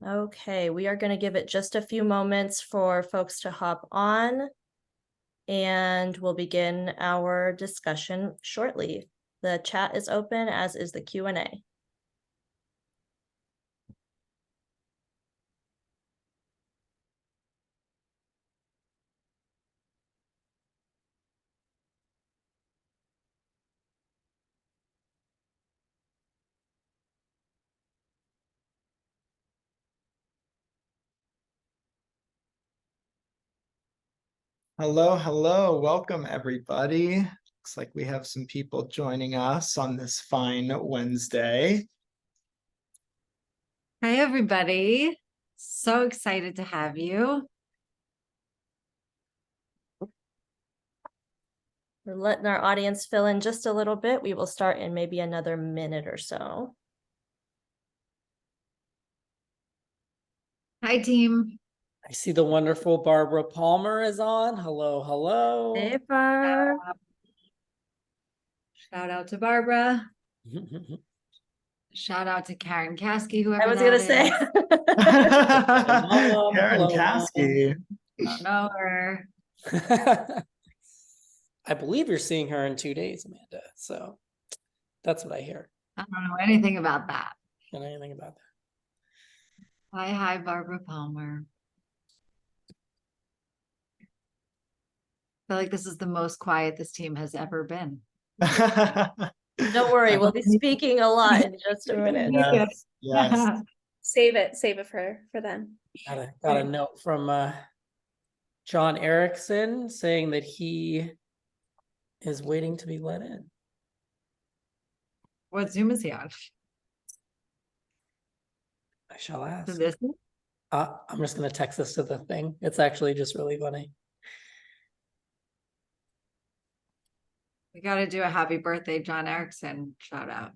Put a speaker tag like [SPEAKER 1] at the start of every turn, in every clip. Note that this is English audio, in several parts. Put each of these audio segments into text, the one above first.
[SPEAKER 1] Okay, we are going to give it just a few moments for folks to hop on, and we'll begin our discussion shortly. The chat is open, as is the Q&A.
[SPEAKER 2] Hello. Welcome, everybody. Looks like we have some people joining us on this fine Wednesday.
[SPEAKER 3] Hi, everybody. So excited to have you.
[SPEAKER 1] We're letting our audience fill in just a little bit. We will start in maybe another minute or so.
[SPEAKER 3] Hi, team.
[SPEAKER 4] I see the wonderful Barbara Palmer is on. Hello.
[SPEAKER 1] Hey, Barb.
[SPEAKER 3] Shout out to Barbara. Shout out to Karen Caskey, whoever
[SPEAKER 1] I was going to say.
[SPEAKER 2] Karen Caskey.
[SPEAKER 3] I don't know her.
[SPEAKER 4] I believe you're seeing her in 2 days, Amanda. So that's what I hear.
[SPEAKER 3] I don't know anything about that.
[SPEAKER 4] Don't know anything about that.
[SPEAKER 3] Hi, Barbara Palmer. I feel like this is the most quiet this team has ever been.
[SPEAKER 1] Don't worry, we'll be speaking a lot in just a minute.
[SPEAKER 2] Yes.
[SPEAKER 5] Save it for them.
[SPEAKER 4] Got a note from John Erickson saying that he is waiting to be let in.
[SPEAKER 3] What Zoom is he on?
[SPEAKER 4] I shall ask.
[SPEAKER 3] So this?
[SPEAKER 4] I'm just going to text this to the thing. It's actually just really funny.
[SPEAKER 3] We got to do a happy birthday, John Erickson shout out.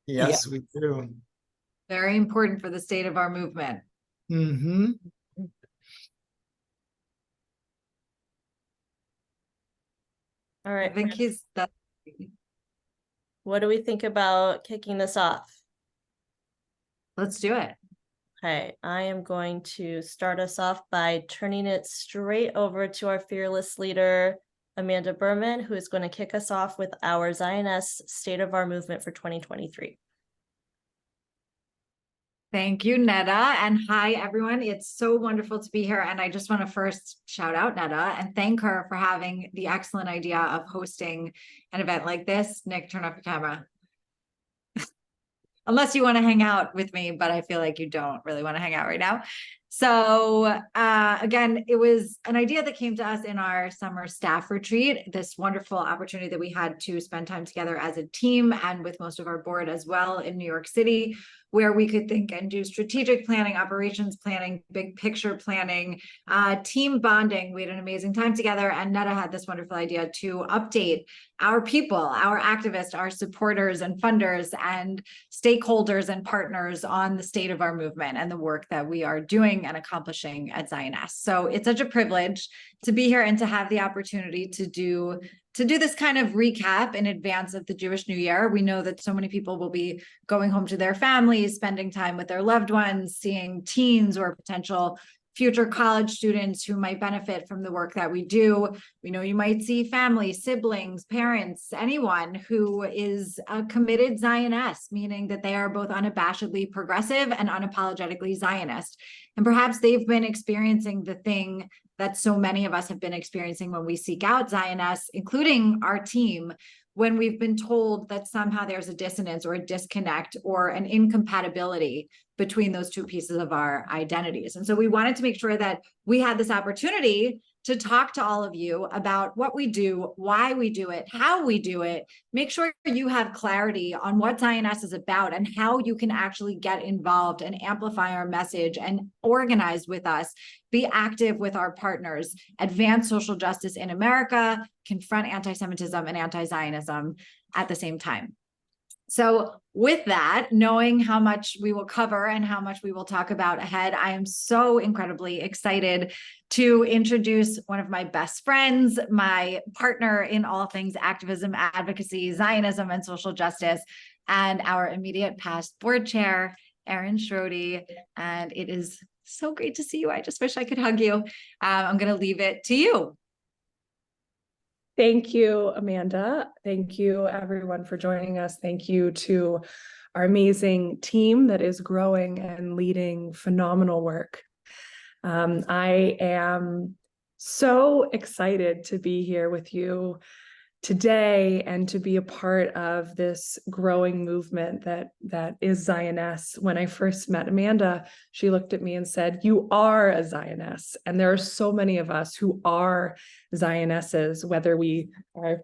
[SPEAKER 2] Yes, we do.
[SPEAKER 3] Very important for the state of our movement.
[SPEAKER 2] Mm-hmm.
[SPEAKER 1] All right.
[SPEAKER 3] I think that.
[SPEAKER 1] What do we think about kicking this off?
[SPEAKER 3] Let's do it.
[SPEAKER 1] Okay, I am going to start us off by turning it straight over to our fearless leader, Amanda Berman, who is going to kick us off with our Zioness State of Our Movement for 2023.
[SPEAKER 3] Thank you, Netta. And hi, everyone. It's so wonderful to be here. And I just want to first shout out Netta and thank her for having the excellent idea of hosting an event like this. Nick, turn off your camera. Unless you want to hang out with me, but I feel like you don't really want to hang out right now. So again, it was an idea that came to us in our summer staff retreat, this wonderful opportunity that we had to spend time together as a team and with most of our board as well in New York City, where we could think and do strategic planning, operations planning, big picture planning, team bonding. We had an amazing time together, and Netta had this wonderful idea to update our people, our activists, our supporters and funders and stakeholders and partners on the state of our movement and the work that we are doing and accomplishing at Zioness. So it's such a privilege to be here and to have the opportunity to do this kind of recap in advance of the Jewish New Year. We know that so many people will be going home to their families, spending time with their loved ones, seeing teens or potential future college students who might benefit from the work that we do. We know you might see family, siblings, parents, anyone who is a committed Zionist, meaning that they are both unabashedly progressive and unapologetically Zionist. And perhaps they've been experiencing the thing that so many of us have been experiencing when we seek out Zionists, including our team, when we've been told that somehow there's a dissonance or a disconnect or an incompatibility between those two pieces of our identities. And so we wanted to make sure that we had this opportunity to talk to all of you about what we do, why we do it, how we do it, make sure you have clarity on what Zioness is about and how you can actually get involved and amplify our message and organize with us, be active with our partners, advance social justice in America, confront anti-Semitism and anti-Zionism at the same time. So with that, knowing how much we will cover and how much we will talk about ahead, I am so incredibly excited to introduce one of my best friends, my partner in all things activism, advocacy, Zionism, and social justice, and our immediate past board chair, Erin Schrody, and it is so great to see you. I just wish I could hug you. I'm going to leave it to you.
[SPEAKER 6] Thank you, Amanda. Thank you, everyone, for joining us. Thank you to our amazing team that is growing and leading phenomenal work. I am so excited to be here with you today and to be a part of this growing movement that is Zioness. When I first met Amanda, she looked at me and said, "You are a Zioness." And there are so many of us who are Zionesses, whether we are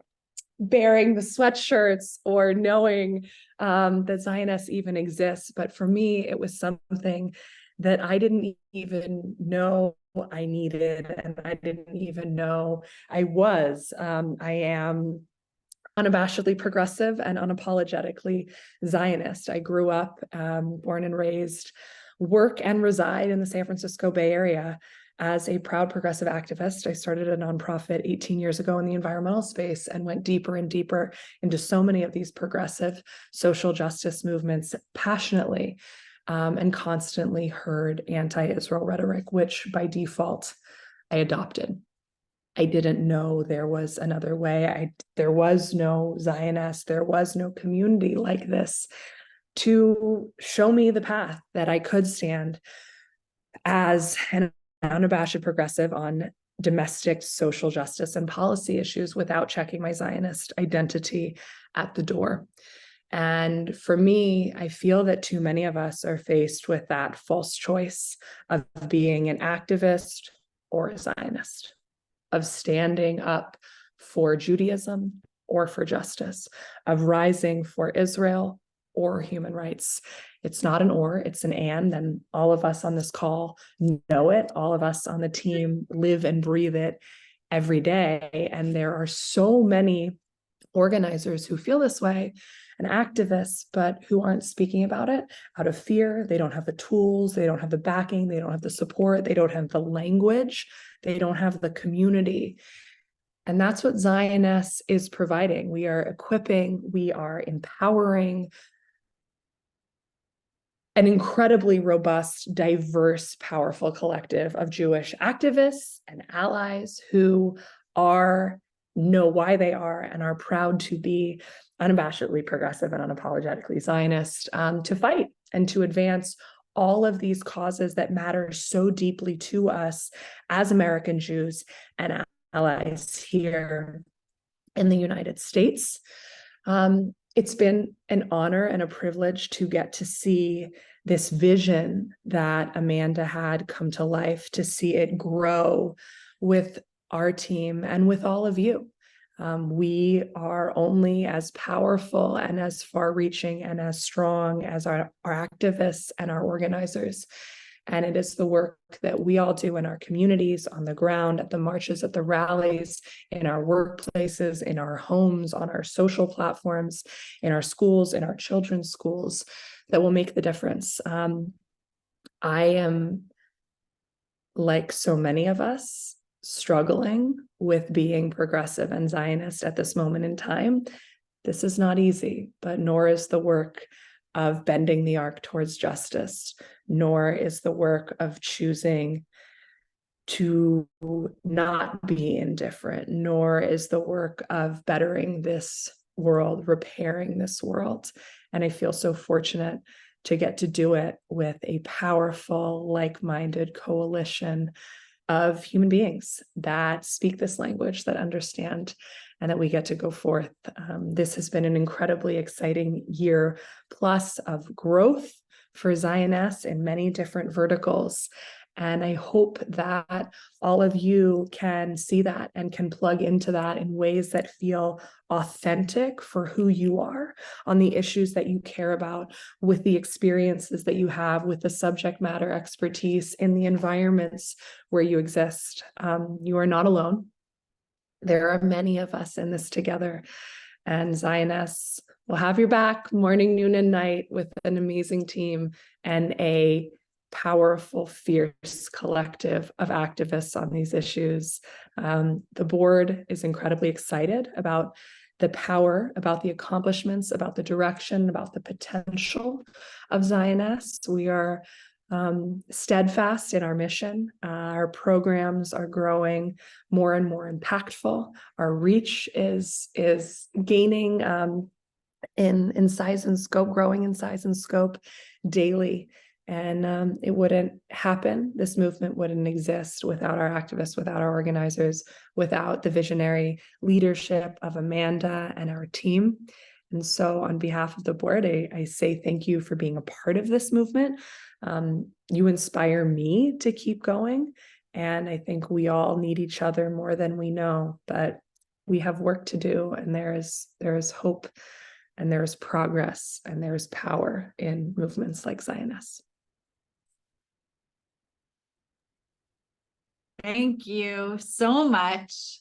[SPEAKER 6] bearing the sweatshirts or knowing that Zioness even exists. But for me, it was something that I didn't even know I needed, and I didn't even know I was. I am unabashedly progressive and unapologetically Zionist. I grew up, born and raised, work and reside in the San Francisco Bay Area as a proud progressive activist. I started a nonprofit 18 years ago in the environmental space and went deeper and deeper into so many of these progressive social justice movements passionately. And constantly heard anti-Israel rhetoric, which by default I adopted. I didn't know there was another way. There was no Zionist, there was no community like this to show me the path that I could stand as an unabashed progressive on domestic social justice and policy issues without checking my Zionist identity at the door. And for me, I feel that too many of us are faced with that false choice of being an activist or a Zionist, of standing up for Judaism or for justice, of rising for Israel or human rights. It's not an or, it's an and all of us on this call know it. All of us on the team live and breathe it every day. And there are so many organizers who feel this way and activists, but who aren't speaking about it out of fear. They don't have the tools, they don't have the backing, they don't have the support, they don't have the language, they don't have the community. And that's what Zioness is providing. We are equipping, we are empowering an incredibly robust, diverse, powerful collective of Jewish activists and allies who know why they are and are proud to be unabashedly progressive and unapologetically Zionist, to fight and to advance all of these causes that matter so deeply to us as American Jews and allies here in the United States. It's been an honor and a privilege to get to see this vision that Amanda had come to life, to see it grow with our team and with all of you. We are only as powerful and as far-reaching and as strong as our activists and our organizers. And it is the work that we all do in our communities, on the ground, at the marches, at the rallies, in our workplaces, in our homes, on our social platforms, in our schools, in our children's schools, that will make the difference. I am, like so many of us, struggling with being progressive and Zionist at this moment in time. This is not easy, but nor is the work of bending the arc towards justice, nor is the work of choosing to not be indifferent, nor is the work of bettering this world, repairing this world. And I feel so fortunate to get to do it with a powerful, like-minded coalition of human beings that speak this language, that understand, and that we get to go forth. This has been an incredibly exciting year plus of growth for Zioness in many different verticals. And I hope that all of you can see that and can plug into that in ways that feel authentic for who you are on the issues that you care about, with the experiences that you have, with the subject matter expertise in the environments where you exist. You are not alone. There are many of us in this together, and Zioness will have your back morning, noon, and night with an amazing team and a powerful, fierce collective of activists on these issues. The board is incredibly excited about the power, about the accomplishments, about the direction, about the potential of Zionists. We are steadfast in our mission. Our programs are growing more and more impactful. Our reach is gaining in size and scope, growing in size and scope daily. And it wouldn't happen. This movement wouldn't exist without our activists, without our organizers, without the visionary leadership of Amanda and our team. And so on behalf of the board, I say thank you for being a part of this movement. You inspire me to keep going. And I think we all need each other more than we know, but we have work to do, and there is hope, and there's progress, and there's power in movements like Zionists.
[SPEAKER 3] Thank you so much.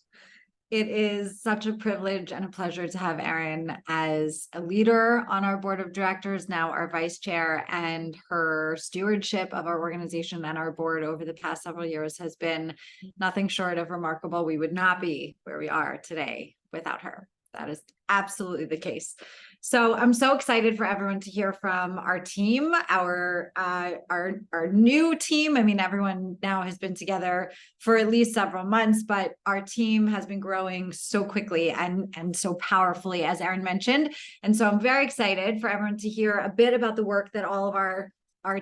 [SPEAKER 3] It is such a privilege and a pleasure to have Erin as a leader on our board of directors, now our vice chair, and her stewardship of our organization and our board over the past several years has been nothing short of remarkable. We would not be where we are today without her. That is absolutely the case. So I'm so excited for everyone to hear from our team, our new team. I mean, everyone now has been together for at least several months, but our team has been growing so quickly and so powerfully, as Erin mentioned. And so I'm very excited for everyone to hear a bit about the work that all of our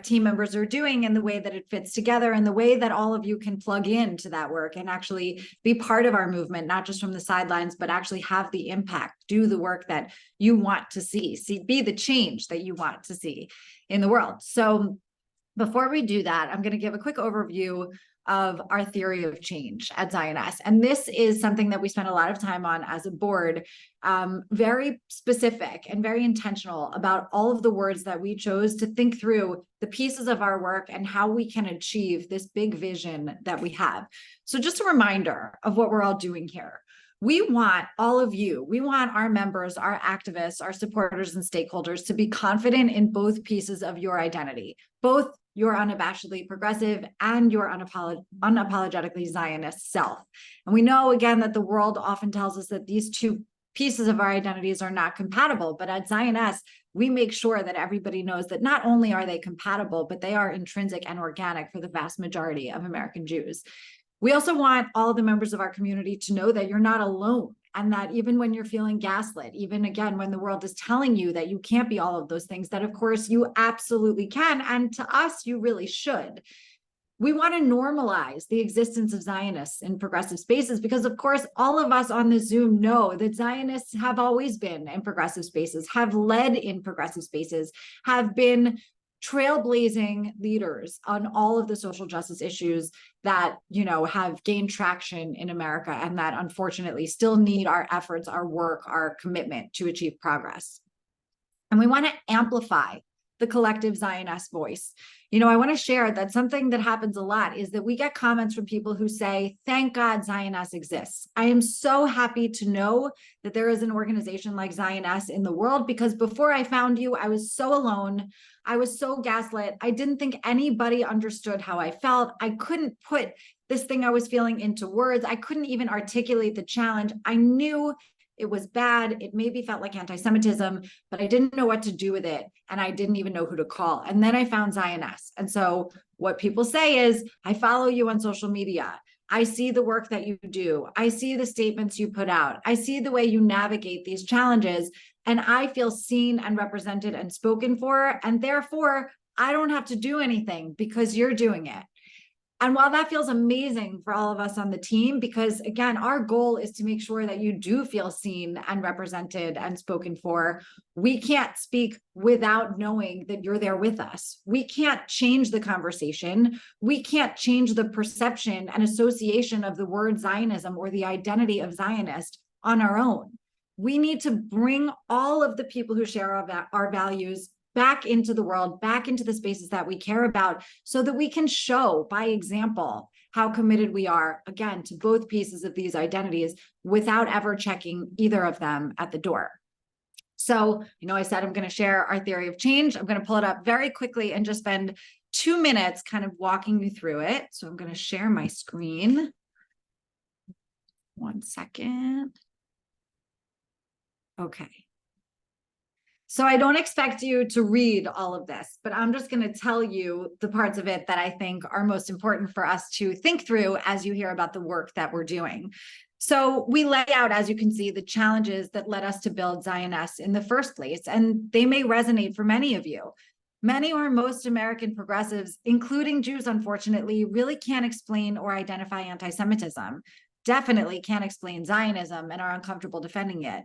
[SPEAKER 3] team members are doing, and the way that it fits together, and the way that all of you can plug into that work and actually be part of our movement, not just from the sidelines, but actually have the impact, do the work that you want to see, be the change that you want to see in the world. So before we do that, I'm going to give a quick overview of our theory of change at Zioness. And this is something that we spend a lot of time on as a board, very specific and very intentional about all of the words that we chose to think through the pieces of our work and how we can achieve this big vision that we have. So just a reminder of what we're all doing here. We want all of you, we want our members, our activists, our supporters and stakeholders to be confident in both pieces of your identity, both your unabashedly progressive and your unapologetically Zionist self. And we know, again, that the world often tells us that these two pieces of our identities are not compatible, but at Zioness, we make sure that everybody knows that not only are they compatible, but they are intrinsic and organic for the vast majority of American Jews. We also want all of the members of our community to know that you're not alone, and that even when you're feeling gaslit, even again, when the world is telling you that you can't be all of those things, that of course you absolutely can. And to us, you really should. We want to normalize the existence of Zionists in progressive spaces, because of course, all of us on this Zoom know that Zionists have always been in progressive spaces, have led in progressive spaces, have been trailblazing leaders on all of the social justice issues that, you know, have gained traction in America, and that unfortunately still need our efforts, our work, our commitment to achieve progress. And we want to amplify the collective Zioness voice. You know, I want to share that something that happens a lot is that we get comments from people who say, thank God Zioness exists. I am so happy to know that there is an organization like Zioness in the world, because before I found you, I was so alone. I was so gaslit. I didn't think anybody understood how I felt. I couldn't put this thing I was feeling into words. I couldn't even articulate the challenge. I knew it was bad. It maybe felt like anti-Semitism, but I didn't know what to do with it. And I didn't even know who to call. And then I found Zioness. And so what people say is, I follow you on social media. I see the work that you do. I see the statements you put out. I see the way you navigate these challenges. And I feel seen and represented and spoken for. And therefore, I don't have to do anything because you're doing it. And while that feels amazing for all of us on the team, because again, our goal is to make sure that you do feel seen and represented and spoken for, we can't speak without knowing that you're there with us. We can't change the conversation. We can't change the perception and association of the word Zionism or the identity of Zionist on our own. We need to bring all of the people who share our values back into the world, back into the spaces that we care about, so that we can show by example how committed we are, again, to both pieces of these identities without ever checking either of them at the door. So, you know, I said I'm going to share our theory of change. I'm going to pull it up very quickly and just spend 2 minutes kind of walking you through it. So I'm going to share my screen. 1 second. Okay. So I don't expect you to read all of this, but I'm just going to tell you the parts of it that I think are most important for us to think through as you hear about the work that we're doing. So we lay out, as you can see, the challenges that led us to build Zioness in the first place, and they may resonate for many of you. Many or most American progressives, including Jews, unfortunately, really can't explain or identify anti-Semitism, definitely can't explain Zionism, and are uncomfortable defending it.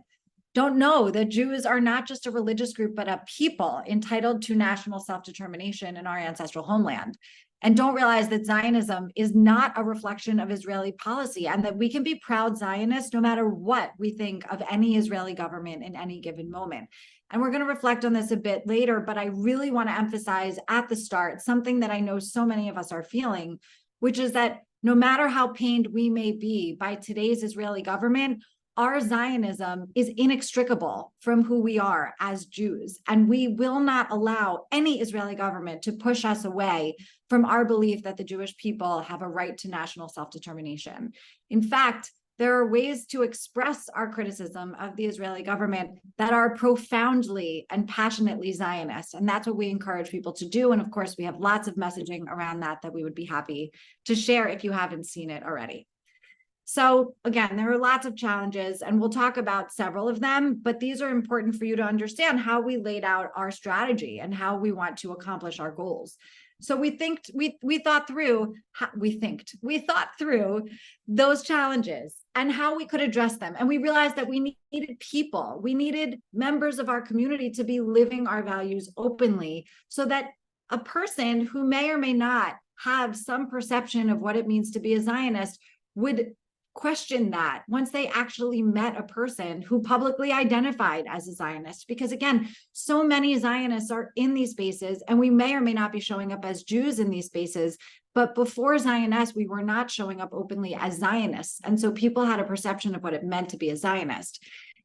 [SPEAKER 3] Don't know that Jews are not just a religious group, but a people entitled to national self-determination in our ancestral homeland. And don't realize that Zionism is not a reflection of Israeli policy, and that we can be proud Zionists no matter what we think of any Israeli government in any given moment. And we're going to reflect on this a bit later, but I really want to emphasize at the start something that I know so many of us are feeling, which is that no matter how pained we may be by today's Israeli government, our Zionism is inextricable from who we are as Jews, and we will not allow any Israeli government to push us away from our belief that the Jewish people have a right to national self-determination. In fact, there are ways to express our criticism of the Israeli government that are profoundly and passionately Zionist, and that's what we encourage people to do. And of course, we have lots of messaging around that we would be happy to share if you haven't seen it already. So again, there are lots of challenges, and we'll talk about several of them, but these are important for you to understand how we laid out our strategy and how we want to accomplish our goals. So we thought through those challenges and how we could address them. And we realized that we needed people, we needed members of our community to be living our values openly, so that a person who may or may not have some perception of what it means to be a Zionist would question that once they actually met a person who publicly identified as a Zionist. Because again, so many Zionists are in these spaces, and we may or may not be showing up as Jews in these spaces, but before Zionist, we were not showing up openly as Zionists. And so people had a perception of what it meant to be a Zionist.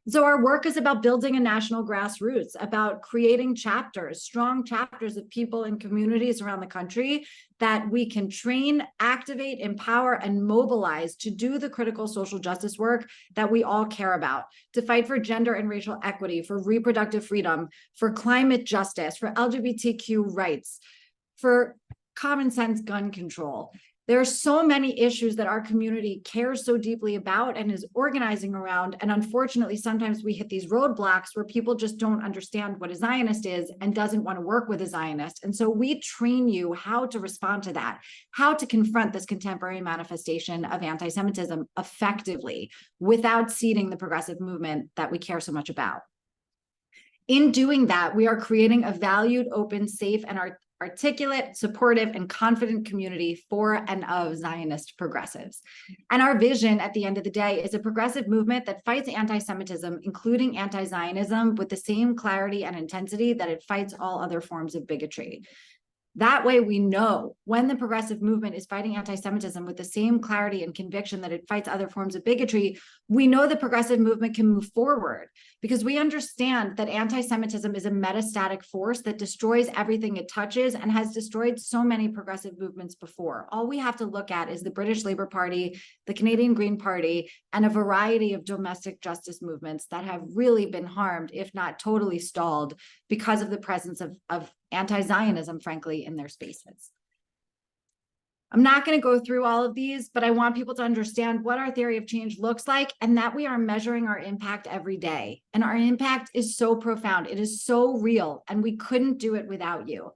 [SPEAKER 3] So our work is about building a national grassroots, about creating chapters, strong chapters of people in communities around the country that we can train, activate, empower, and mobilize to do the critical social justice work that we all care about, to fight for gender and racial equity, for reproductive freedom, for climate justice, for LGBTQ rights, for common sense gun control. There are so many issues that our community cares so deeply about and is organizing around. And unfortunately, sometimes we hit these roadblocks where people just don't understand what a Zionist is and doesn't want to work with a Zionist. And so we train you how to respond to that, how to confront this contemporary manifestation of anti-Semitism effectively without ceding the progressive movement that we care so much about. In doing that, we are creating a valued, open, safe, and articulate, supportive, and confident community for and of Zionist progressives. And our vision at the end of the day is a progressive movement that fights anti-Semitism, including anti-Zionism, with the same clarity and intensity that it fights all other forms of bigotry. That way we know when the progressive movement is fighting anti-Semitism with the same clarity and conviction that it fights other forms of bigotry, we know the progressive movement can move forward, because we understand that anti-Semitism is a metastatic force that destroys everything it touches and has destroyed so many progressive movements before. All we have to look at is the British Labour Party, the Canadian Green Party, and a variety of domestic justice movements that have really been harmed, if not totally stalled, because of the presence of anti-Zionism, frankly, in their spaces. I'm not going to go through all of these, but I want people to understand what our theory of change looks like, and that we are measuring our impact every day. And our impact is so profound. It is so real, and we couldn't do it without you.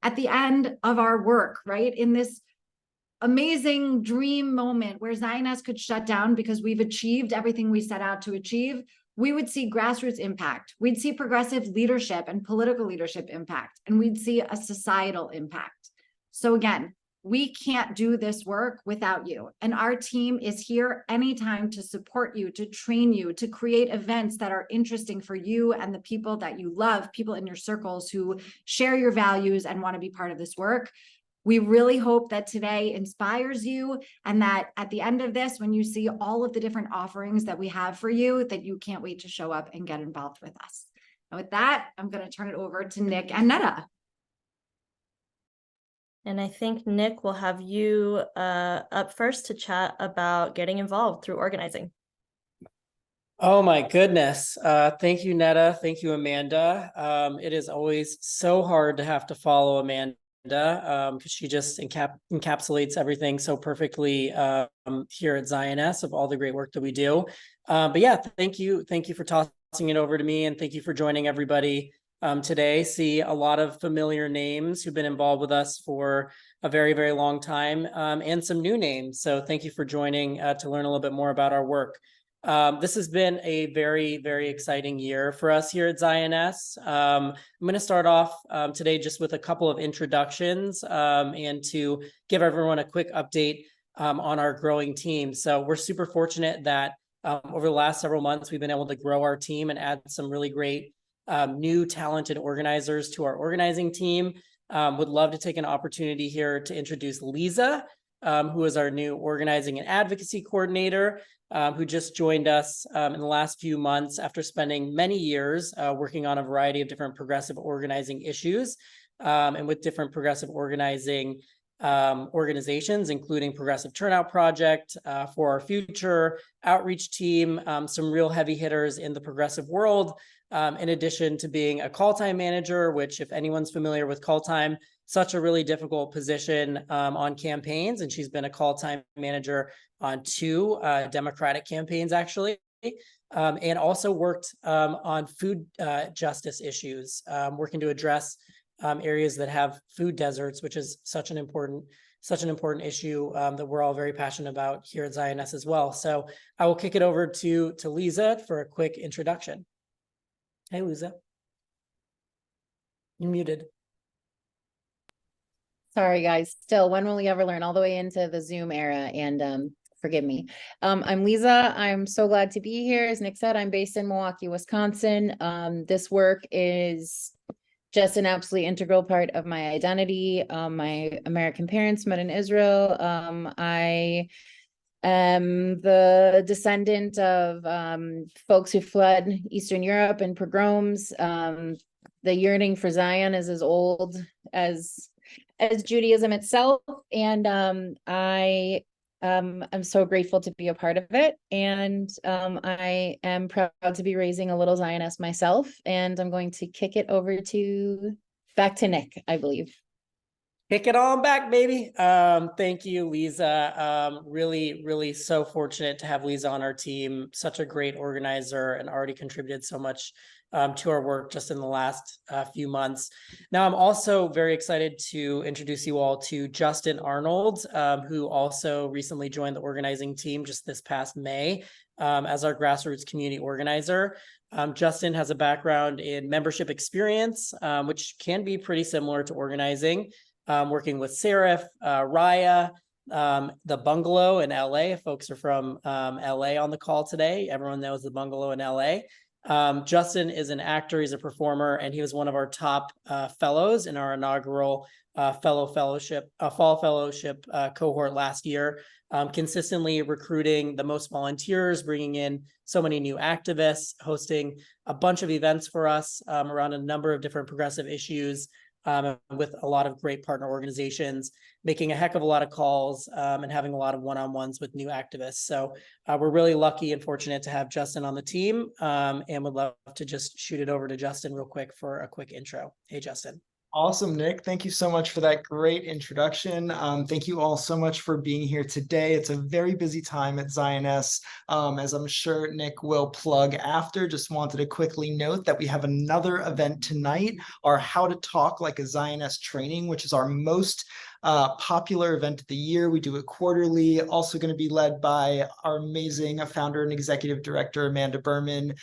[SPEAKER 3] At the end of our work, right, in this amazing dream moment where Zionists could shut down because we've achieved everything we set out to achieve, we would see grassroots impact. We'd see progressive leadership and political leadership impact, and we'd see a societal impact. So again, we can't do this work without you. And our team is here anytime to support you, to train you, to create events that are interesting for you and the people that you love, people in your circles who share your values and want to be part of this work. We really hope that today inspires you, and that at the end of this, when you see all of the different offerings that we have for you, that you can't wait to show up and get involved with us. And with that, I'm going to turn it over to Nick and Netta.
[SPEAKER 1] And I think, Nick, will have you up first to chat about getting involved through organizing.
[SPEAKER 4] Oh my goodness. Thank you, Netta. Thank you, Amanda. It is always so hard to have to follow Amanda because she just encapsulates everything so perfectly here at Zioness of all the great work that we do. But yeah, thank you. Thank you for tossing it over to me, and thank you for joining everybody today. See a lot of familiar names who've been involved with us for a very, very long time, and some new names. So thank you for joining to learn a little bit more about our work. This has been a very, very exciting year for us here at Zioness. I'm going to start off today just with a couple of introductions and to give everyone a quick update on our growing team. So we're super fortunate that over the last several months, we've been able to grow our team and add some really great new talented organizers to our organizing team. Would love to take an opportunity here to introduce Lisa, who is our new organizing and advocacy coordinator. Who just joined us in the last few months after spending many years working on a variety of different progressive organizing issues and with different progressive organizing organizations, including Progressive Turnout Project, For Our Future, Outreach Team, some real heavy hitters in the progressive world, in addition to being a call time manager, which if anyone's familiar with call time, such a really difficult position on campaigns. And she's been a call time manager on 2 Democratic campaigns, actually, and also worked on food justice issues, working to address areas that have food deserts, which is such an important issue that we're all very passionate about here at Zioness as well. So I will kick it over to Lisa for a quick introduction. Hey, Lisa. You're muted.
[SPEAKER 7] Sorry, guys. Still, when will we ever learn all the way into the Zoom era? And forgive me. I'm Lisa. I'm so glad to be here. As Nick said, I'm based in Milwaukee, Wisconsin. This work is just an absolutely integral part of my identity. My American parents met in Israel. I am the descendant of folks who fled Eastern Europe and pogroms. The yearning for Zion is as old as Judaism itself, and I'm so grateful to be a part of it, and I am proud to be raising a little Zionist myself, and I'm going to kick it over back to Nick, I believe.
[SPEAKER 4] Kick it on back, baby. Thank you, Lisa. Really so fortunate to have Lisa on our team. Such a great organizer and already contributed so much to our work just in the last few months. Now, I'm also very excited to introduce you all to Justin Arnold, who also recently joined the organizing team just this past May as our grassroots community organizer. Justin has a background in membership experience, which can be pretty similar to organizing, working with Serif, Raya, the Bungalow in LA. If folks are from LA on the call today, everyone knows the Bungalow in LA. Justin is an actor, he's a performer, and he was one of our top fellows in our inaugural fall fellowship cohort last year, consistently recruiting the most volunteers, bringing in so many new activists, hosting a bunch of events for us around a number of different progressive issues, with a lot of great partner organizations, making a heck of a lot of calls and having a lot of one-on-ones with new activists. So we're really lucky and fortunate to have Justin on the team, and would love to just shoot it over to Justin real quick for a quick intro. Hey, Justin.
[SPEAKER 2] Awesome, Nick. Thank you so much for that great introduction. Thank you all so much for being here today. It's a very busy time at Zioness, as I'm sure Nick will plug after. Just wanted to quickly note that we have another event tonight, our How to Talk Like a Zioness training, which is our most popular event of the year. We do it quarterly, also going to be led by our amazing founder and executive director, Amanda Berman.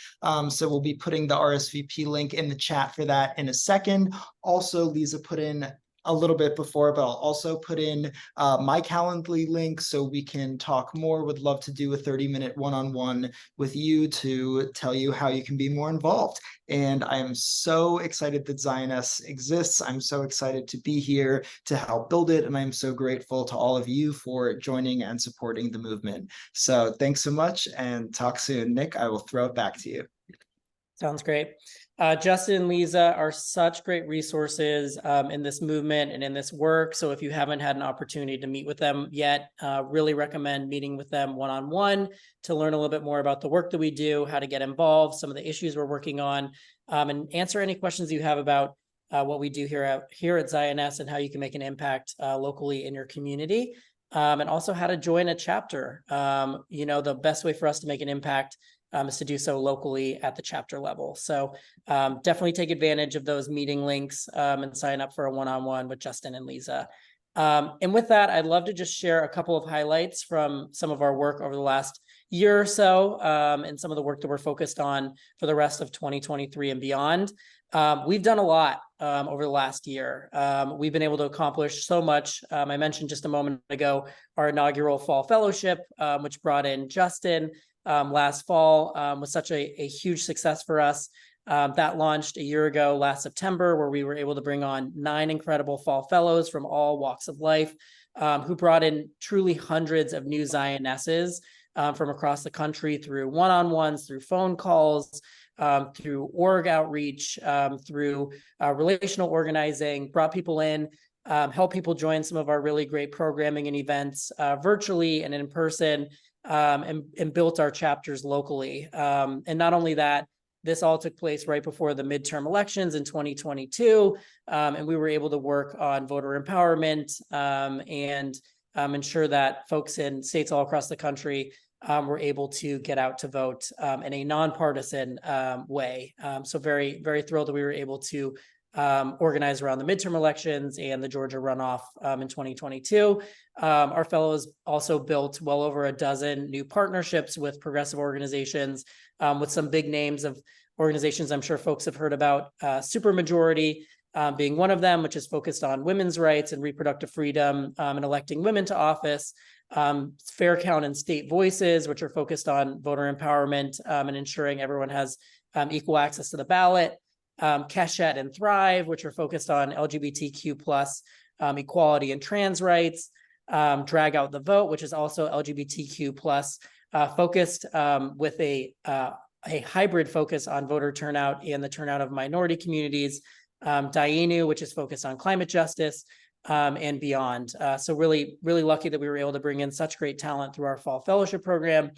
[SPEAKER 2] So we'll be putting the RSVP link in the chat for that in a second. Also, Lisa put in a little bit before, but I'll also put in my Calendly link so we can talk more. Would love to do a 30-minute one-on-one with you to tell you how you can be more involved. And I am so excited that Zioness exists. I'm so excited to be here to help build it. And I'm so grateful to all of you for joining and supporting the movement. So thanks so much and talk soon. Nick, I will throw it back to you.
[SPEAKER 4] Sounds great. Justin and Lisa are such great resources in this movement and in this work. So if you haven't had an opportunity to meet with them yet, really recommend meeting with them one-on-one to learn a little bit more about the work that we do, how to get involved, some of the issues we're working on, and answer any questions you have about what we do here at Zioness and how you can make an impact locally in your community, and also how to join a chapter. The best way for us to make an impact is to do so locally at the chapter level. So definitely take advantage of those meeting links and sign up for a one-on-one with Justin and Lisa. And with that, I'd love to just share a couple of highlights from some of our work over the last year or so, and some of the work that we're focused on for the rest of 2023 and beyond. We've done a lot over the last year. We've been able to accomplish so much. I mentioned just a moment ago our inaugural fall fellowship, which brought in Justin last fall, was such a huge success for us. That launched a year ago, last September, where we were able to bring on 9 incredible fall fellows from all walks of life, who brought in truly hundreds of new Zionesses from across the country through one-on-ones, through phone calls, through org outreach, through relational organizing, brought people in, helped people join some of our really great programming and events virtually and in person, and built our chapters locally. And not only that, this all took place right before the midterm elections in 2022, and we were able to work on voter empowerment and ensure that folks in states all across the country were able to get out to vote in a nonpartisan way. So very, very thrilled that we were able to organize around the midterm elections and the Georgia runoff in 2022. Our fellows also built well over a dozen new partnerships with progressive organizations, with some big names of organizations I'm sure folks have heard about, Supermajority being one of them, which is focused on women's rights and reproductive freedom and electing women to office. Fair Count and State Voices, which are focused on voter empowerment and ensuring everyone has equal access to the ballot. Keshet and Thrive, which are focused on LGBTQ plus equality and trans rights. Drag Out the Vote, which is also LGBTQ plus focused with a hybrid focus on voter turnout and the turnout of minority communities. Dianu, which is focused on climate justice and beyond. So really, really lucky that we were able to bring in such great talent through our fall fellowship program,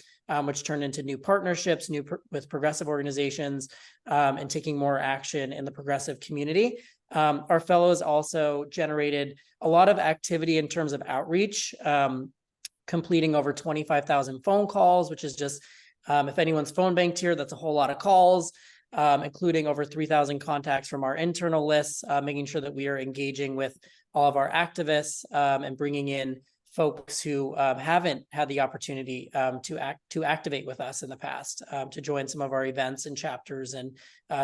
[SPEAKER 4] which turned into new partnerships, with progressive organizations, and taking more action in the progressive community. Our fellows also generated a lot of activity in terms of outreach, completing over 25,000 phone calls, which is just, if anyone's phone banked here, that's a whole lot of calls, including over 3,000 contacts from our internal lists, making sure that we are engaging with all of our activists and bringing in folks who haven't had the opportunity to activate with us in the past, to join some of our events and chapters and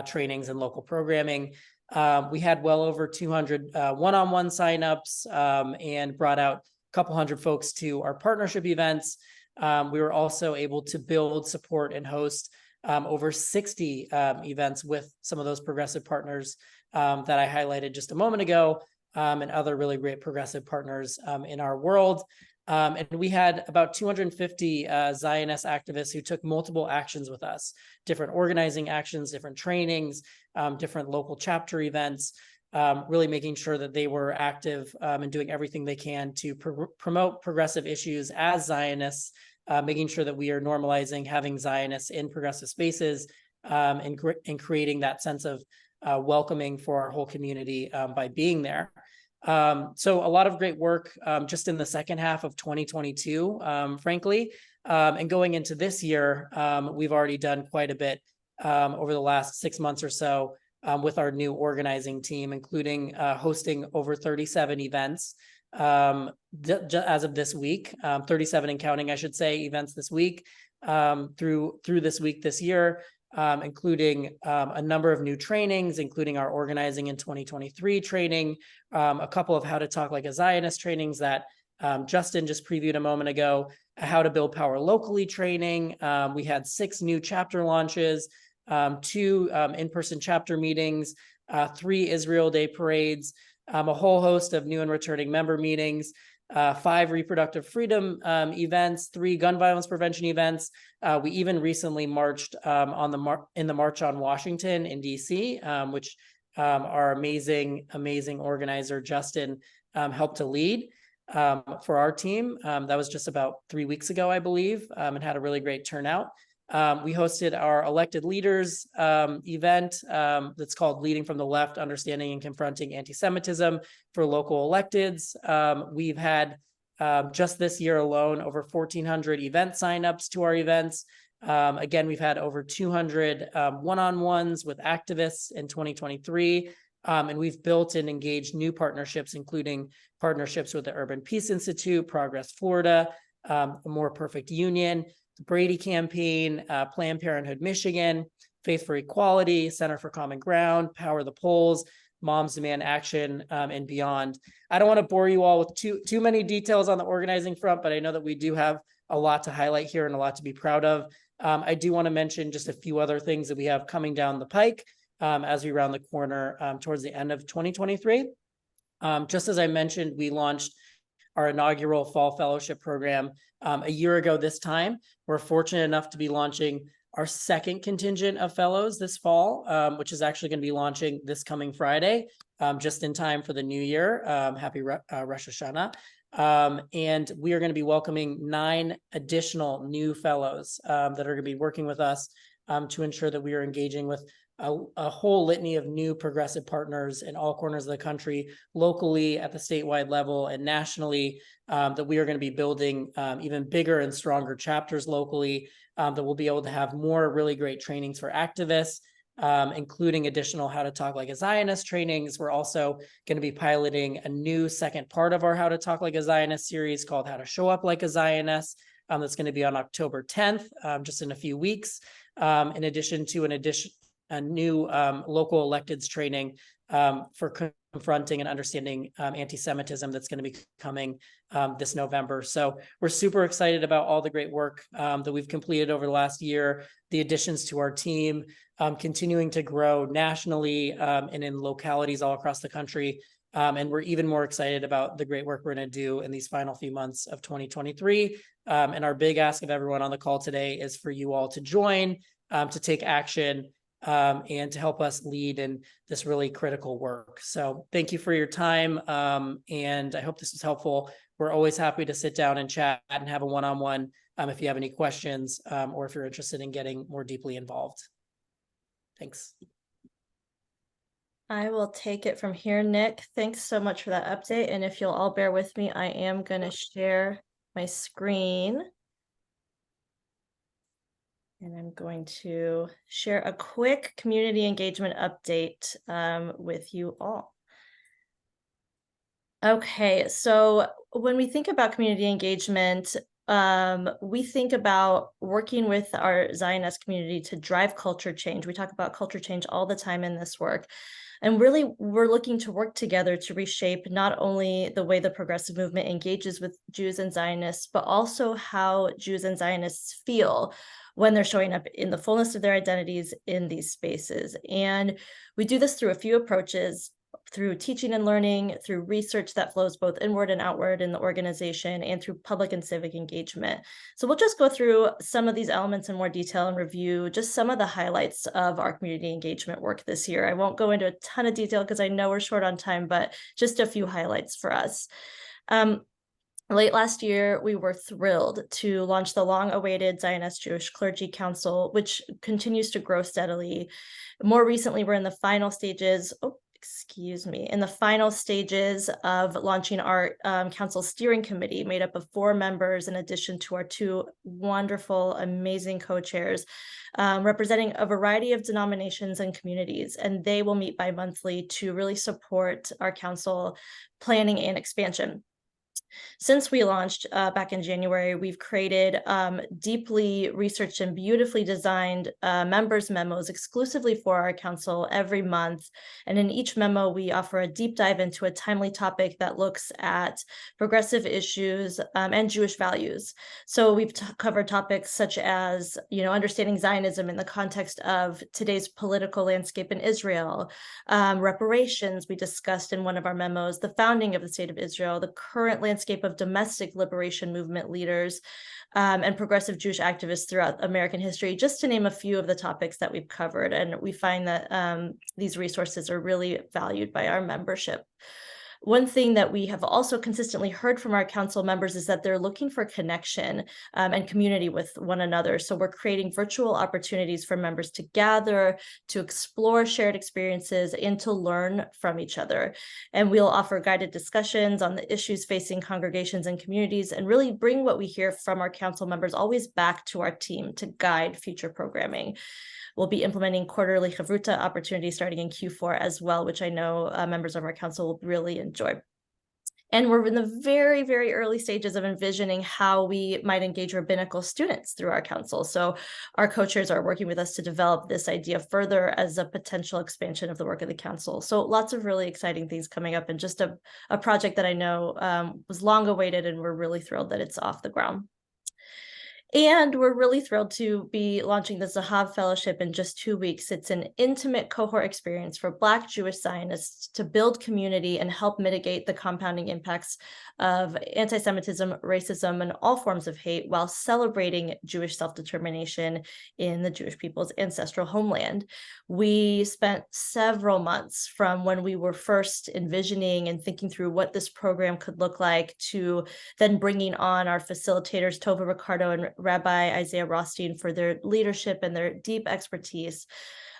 [SPEAKER 4] trainings and local programming. We had well over 200 one-on-one signups and brought out a couple hundred folks to our partnership events. We were also able to build, support, and host over 60 events with some of those progressive partners that I highlighted just a moment ago, and other really great progressive partners in our world. And we had about 250 Zionist activists who took multiple actions with us, different organizing actions, different trainings, different local chapter events, really making sure that they were active and doing everything they can to promote progressive issues as Zionists, making sure that we are normalizing having Zionists in progressive spaces, and creating that sense of welcoming for our whole community by being there. So a lot of great work just in the second half of 2022, frankly, and going into this year, we've already done quite a bit over the last 6 months or so with our new organizing team, including hosting over 37 events as of this week, 37 and counting, I should say, events this week, through this week this year, including a number of new trainings, including our organizing in 2023 training, a couple of how to talk like a Zionist trainings that Justin just previewed a moment ago, how to build power locally training. We had 6 new chapter launches, 2 in-person chapter meetings, 3 Israel Day parades, a whole host of new and returning member meetings, 5 reproductive freedom events, 3 gun violence prevention events. We even recently marched in the March on Washington in DC, which our amazing organizer Justin helped to lead for our team. That was just about 3 weeks ago, I believe, and had a really great turnout. We hosted our elected leaders event that's called Leading from the Left, Understanding and Confronting Anti-Semitism for local electeds. We've had just this year alone over 1,400 event signups to our events. Again, we've had over 200 one-on-ones with activists in 2023. And we've built and engaged new partnerships, including partnerships with the Urban Peace Institute, Progress Florida, A More Perfect Union, the Brady Campaign, Planned Parenthood Michigan, Faith for Equality, Center for Common Ground, Power the Polls, Moms Demand Action, and beyond. I don't want to bore you all with too many details on the organizing front, but I know that we do have a lot to highlight here and a lot to be proud of. I do want to mention just a few other things that we have coming down the pike as we round the corner towards the end of 2023. Just as I mentioned, we launched our inaugural Fall Fellowship Program a year ago this time. We're fortunate enough to be launching our second contingent of fellows this fall, which is actually going to be launching this coming Friday, just in time for the new year. Happy Rosh Hashanah. And we are going to be welcoming 9 additional new fellows that are going to be working with us to ensure that we are engaging with a whole litany of new progressive partners in all corners of the country, locally at the statewide level and nationally, that we are going to be building even bigger and stronger chapters locally, that we'll be able to have more really great trainings for activists, including additional How to Talk Like a Zionist trainings. We're also going to be piloting a new second part of our How to Talk Like a Zionist series called How to Show Up Like a Zionist. That's going to be on October 10th, just in a few weeks, in addition to a new local electeds training for confronting and understanding anti-Semitism that's going to be coming this November. So we're super excited about all the great work that we've completed over the last year, the additions to our team, continuing to grow nationally and in localities all across the country. And we're even more excited about the great work we're going to do in these final few months of 2023. And our big ask of everyone on the call today is for you all to join, to take action, and to help us lead in this really critical work. So thank you for your time. And I hope this was helpful. We're always happy to sit down and chat and have a one-on-one if you have any questions or if you're interested in getting more deeply involved. Thanks.
[SPEAKER 1] I will take it from here, Nick. Thanks so much for that update. And if you'll all bear with me, I am going to share my screen. And I'm going to share a quick community engagement update with you all. Okay, so when we think about community engagement, we think about working with our Zionist community to drive culture change. We talk about culture change all the time in this work. And really, we're looking to work together to reshape not only the way the progressive movement engages with Jews and Zionists, but also how Jews and Zionists feel when they're showing up in the fullness of their identities in these spaces. And we do this through a few approaches, through teaching and learning, through research that flows both inward and outward in the organization, and through public and civic engagement. So we'll just go through some of these elements in more detail and review just some of the highlights of our community engagement work this year. I won't go into a ton of detail because I know we're short on time, but just a few highlights for us. Late last year, we were thrilled to launch the long-awaited Zionist Jewish Clergy Council, which continues to grow steadily. More recently, we're in the final stages, in the final stages of launching our council steering committee made up of 4 members in addition to our 2 wonderful, amazing co-chairs representing a variety of denominations and communities. And they will meet bi-monthly to really support our council planning and expansion. Since we launched back in January, we've created deeply researched and beautifully designed members' memos exclusively for our council every month. And in each memo, we offer a deep dive into a timely topic that looks at progressive issues and Jewish values. So we've covered topics such as, understanding Zionism in the context of today's political landscape in Israel, reparations we discussed in one of our memos, the founding of the State of Israel, the current landscape landscape of domestic liberation movement leaders and progressive Jewish activists throughout American history, just to name a few of the topics that we've covered. And we find that these resources are really valued by our membership. One thing that we have also consistently heard from our council members is that they're looking for connection and community with one another. So we're creating virtual opportunities for members to gather, to explore shared experiences, and to learn from each other. And we'll offer guided discussions on the issues facing congregations and communities, and really bring what we hear from our council members always back to our team to guide future programming. We'll be implementing quarterly Chavruta opportunities starting in Q4 as well, which I know members of our council will really enjoy. And we're in the very, very early stages of envisioning how we might engage rabbinical students through our council. So our co-chairs are working with us to develop this idea further as a potential expansion of the work of the council. So lots of really exciting things coming up, and just a project that I know was long awaited, and we're really thrilled that it's off the ground. And we're really thrilled to be launching the Zahav Fellowship in just 2 weeks. It's an intimate cohort experience for Black Jewish Zionists to build community and help mitigate the compounding impacts of anti-Semitism, racism, and all forms of hate, while celebrating Jewish self-determination in the Jewish people's ancestral homeland. We spent several months from when we were first envisioning and thinking through what this program could look like, to then bringing on our facilitators, Tova Ricardo and Rabbi Isaiah Rothstein, for their leadership and their deep expertise,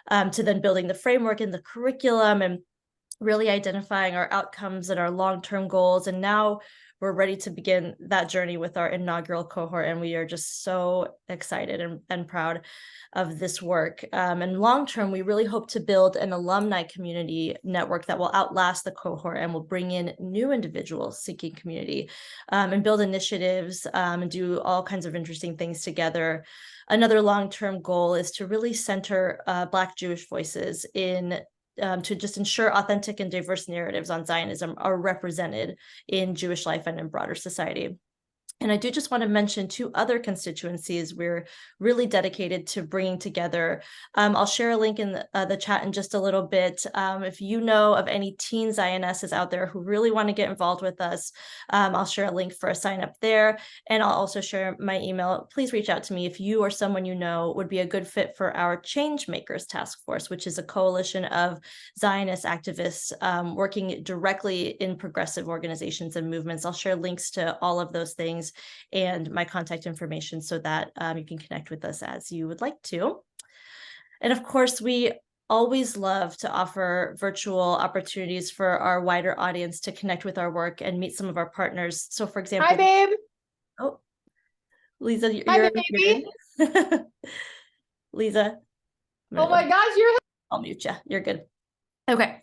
[SPEAKER 1] to then building the framework and the curriculum and really identifying our outcomes and our long-term goals. And now we're ready to begin that journey with our inaugural cohort. And we are just so excited and proud of this work. And long-term, we really hope to build an alumni community network that will outlast the cohort and will bring in new individuals seeking community, and build initiatives and do all kinds of interesting things together. Another long-term goal is to really center Black Jewish voices in to just ensure authentic and diverse narratives on Zionism are represented in Jewish life and in broader society. And I do just want to mention 2 other constituencies we're really dedicated to bringing together. I'll share a link in the chat in just a little bit. If you know of any teen Zionesses out there who really want to get involved with us, I'll share a link for a sign up there. And I'll also share my email. Please reach out to me if you or someone you know would be a good fit for our Change Makers Task Force, which is a coalition of Zionist activists working directly in progressive organizations and movements. I'll share links to all of those things and my contact information so that you can connect with us as you would like to. And of course, we always love to offer virtual opportunities for our wider audience to connect with our work and meet some of our partners. So for example—
[SPEAKER 7] Hi, babe.
[SPEAKER 1] Oh, Lisa,
[SPEAKER 7] Hi,
[SPEAKER 1] you're
[SPEAKER 7] baby.
[SPEAKER 1] good. Lisa.
[SPEAKER 7] Oh my gosh, you're
[SPEAKER 1] I'll mute you. You're good. Okay.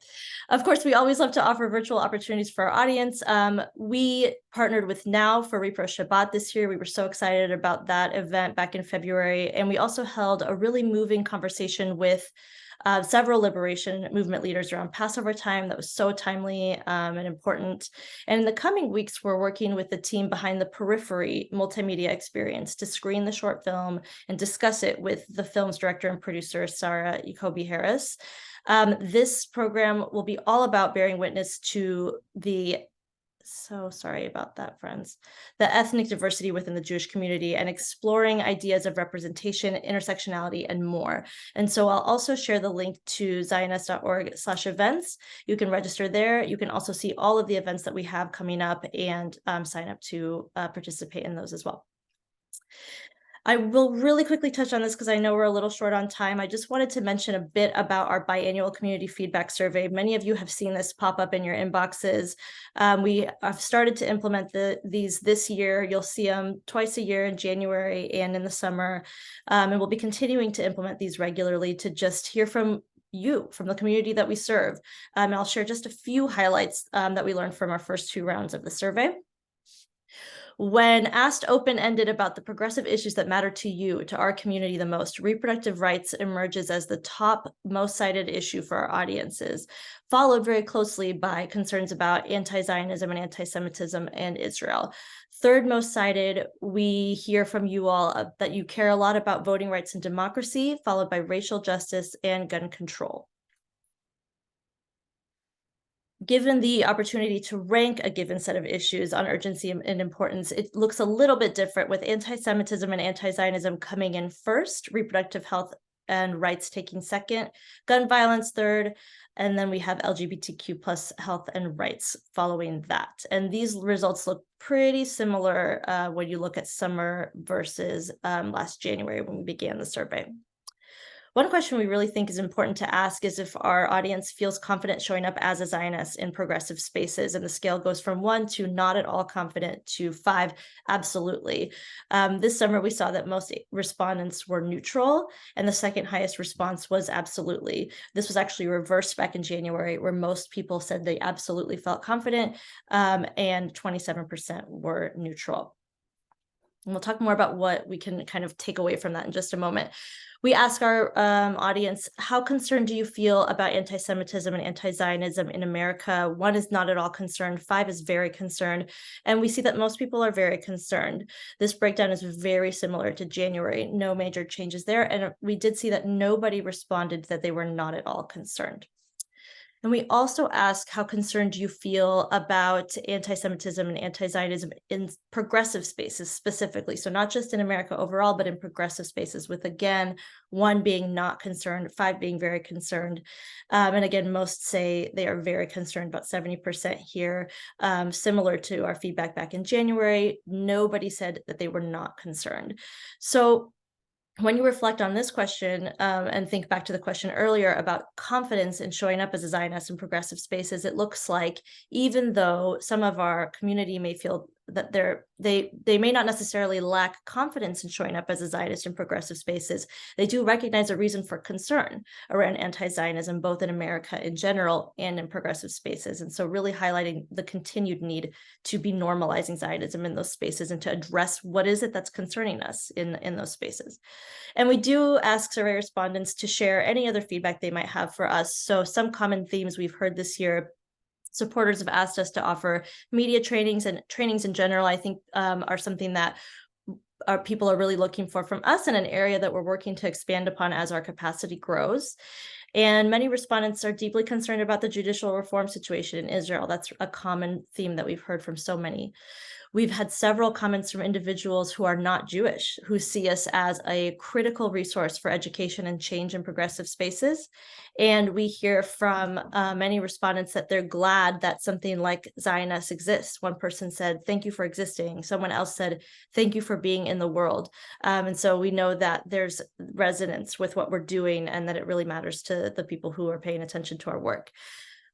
[SPEAKER 1] Of course, we always love to offer virtual opportunities for our audience. We partnered with Now for Repro Shabbat this year. We were so excited about that event back in February. And we also held a really moving conversation with several liberation movement leaders around Passover time that was so timely and important. And in the coming weeks, we're working with the team behind the Periphery multimedia experience to screen the short film and discuss it with the film's director and producer, Sarah Jacoby Harris. This program will be all about bearing witness to the— so sorry about that, friends— the ethnic diversity within the Jewish community and exploring ideas of representation, intersectionality, and more. And so I'll also share the link to zioness.org/events. You can register there. You can also see all of the events that we have coming up and sign up to participate in those as well. I will really quickly touch on this because I know we're a little short on time. I just wanted to mention a bit about our biannual community feedback survey. Many of you have seen this pop up in your inboxes. We have started to implement these this year. You'll see them twice a year in January and in the summer. And we'll be continuing to implement these regularly to just hear from you, from the community that we serve. And I'll share just a few highlights that we learned from our first 2 rounds of the survey. When asked open-ended about the progressive issues that matter to you, to our community the most, reproductive rights emerges as the top most cited issue for our audiences, followed very closely by concerns about anti-Zionism and anti-Semitism and Israel. Third most cited, we hear from you all that you care a lot about voting rights and democracy, followed by racial justice and gun control. given the opportunity to rank a given set of issues on urgency and importance, it looks a little bit different, with anti-Semitism and anti-Zionism coming in first, reproductive health and rights taking second, gun violence third, and then we have LGBTQ plus health and rights following that. And these results look pretty similar when you look at summer versus last January when we began the survey. One question we really think is important to ask is if our audience feels confident showing up as a Zionist in progressive spaces, and the scale goes from 1 to not at all confident to 5, absolutely. This summer, we saw that most respondents were neutral, and the second highest response was absolutely. This was actually reversed back in January, where most people said they absolutely felt confident, and 27% were neutral. And we'll talk more about what we can kind of take away from that in just a moment. We ask our audience, how concerned do you feel about anti-Semitism and anti-Zionism in America? 1 is not at all concerned, 5 is very concerned, and we see that most people are very concerned. This breakdown is very similar to January, no major changes there, and we did see that nobody responded that they were not at all concerned. And we also ask, how concerned do you feel about anti-Semitism and anti-Zionism in progressive spaces specifically? So not just in America overall, but in progressive spaces, with, again, 1 being not concerned, 5 being very concerned. And again, most say they are very concerned, about 70% here. Similar to our feedback back in January, nobody said that they were not concerned. So when you reflect on this question and think back to the question earlier about confidence in showing up as a Zionist in progressive spaces, it looks like even though some of our community may feel that they may not necessarily lack confidence in showing up as a Zionist in progressive spaces, they do recognize a reason for concern around anti-Zionism, both in America in general and in progressive spaces. And so really highlighting the continued need to be normalizing Zionism in those spaces and to address what is it that's concerning us in those spaces. And we do ask survey respondents to share any other feedback they might have for us. So some common themes we've heard this year: supporters have asked us to offer media trainings, and trainings in general, I think, are something that our people are really looking for from us, in an area that we're working to expand upon as our capacity grows. And many respondents are deeply concerned about the judicial reform situation in Israel. That's a common theme that we've heard from so many. We've had several comments from individuals who are not Jewish, who see us as a critical resource for education and change in progressive spaces. And we hear from many respondents that they're glad that something like Zioness exists. One person said, "Thank you for existing." Someone else said, "Thank you for being in the world." And so we know that there's resonance with what we're doing, and that it really matters to the people who are paying attention to our work.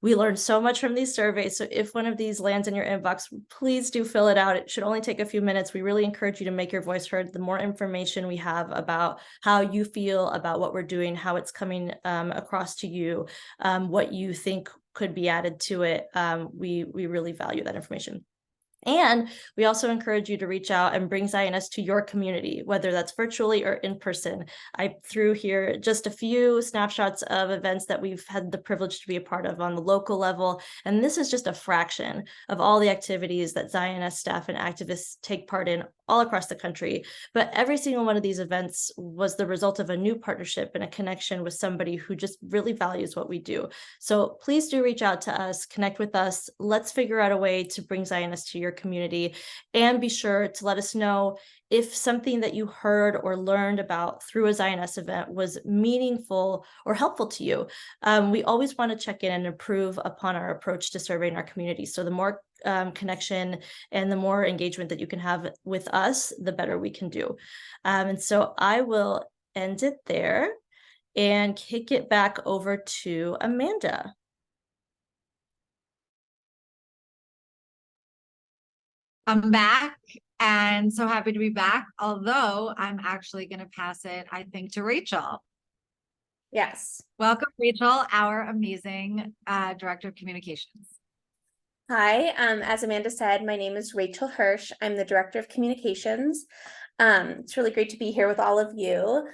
[SPEAKER 1] We learned so much from these surveys, so if one of these lands in your inbox, please do fill it out. It should only take a few minutes. We really encourage you to make your voice heard. The more information we have about how you feel about what we're doing, how it's coming across to you, what you think could be added to it, we really value that information. And we also encourage you to reach out and bring Zionists to your community, whether that's virtually or in person. I threw here just a few snapshots of events that we've had the privilege to be a part of on the local level. And this is just a fraction of all the activities that Zionist staff and activists take part in all across the country. But every single one of these events was the result of a new partnership and a connection with somebody who just really values what we do. So please do reach out to us, connect with us. Let's figure out a way to bring Zionists to your community, and be sure to let us know if something that you heard or learned about through a Zionist event was meaningful or helpful to you. We always want to check in and improve upon our approach to surveying our community. So the more connection and the more engagement that you can have with us, the better we can do. And so I will end it there and kick it back over to Amanda.
[SPEAKER 3] I'm back, and so happy to be back, although I'm actually going to pass it, I think, to Rachel.
[SPEAKER 5] Yes.
[SPEAKER 3] Welcome, Rachel, our amazing Director of Communications.
[SPEAKER 5] Hi, as Amanda said, my name is Rachel Hirsch. I'm the Director of Communications. It's really great to be here with all of you.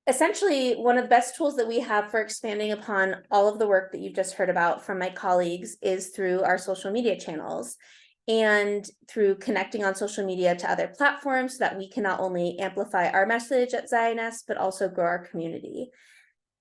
[SPEAKER 5] Essentially, one of the best tools that we have for expanding upon all of the work that you've just heard about from my colleagues is through our social media channels, and through connecting on social media to other platforms so that we can not only amplify our message at Zioness, but also grow our community.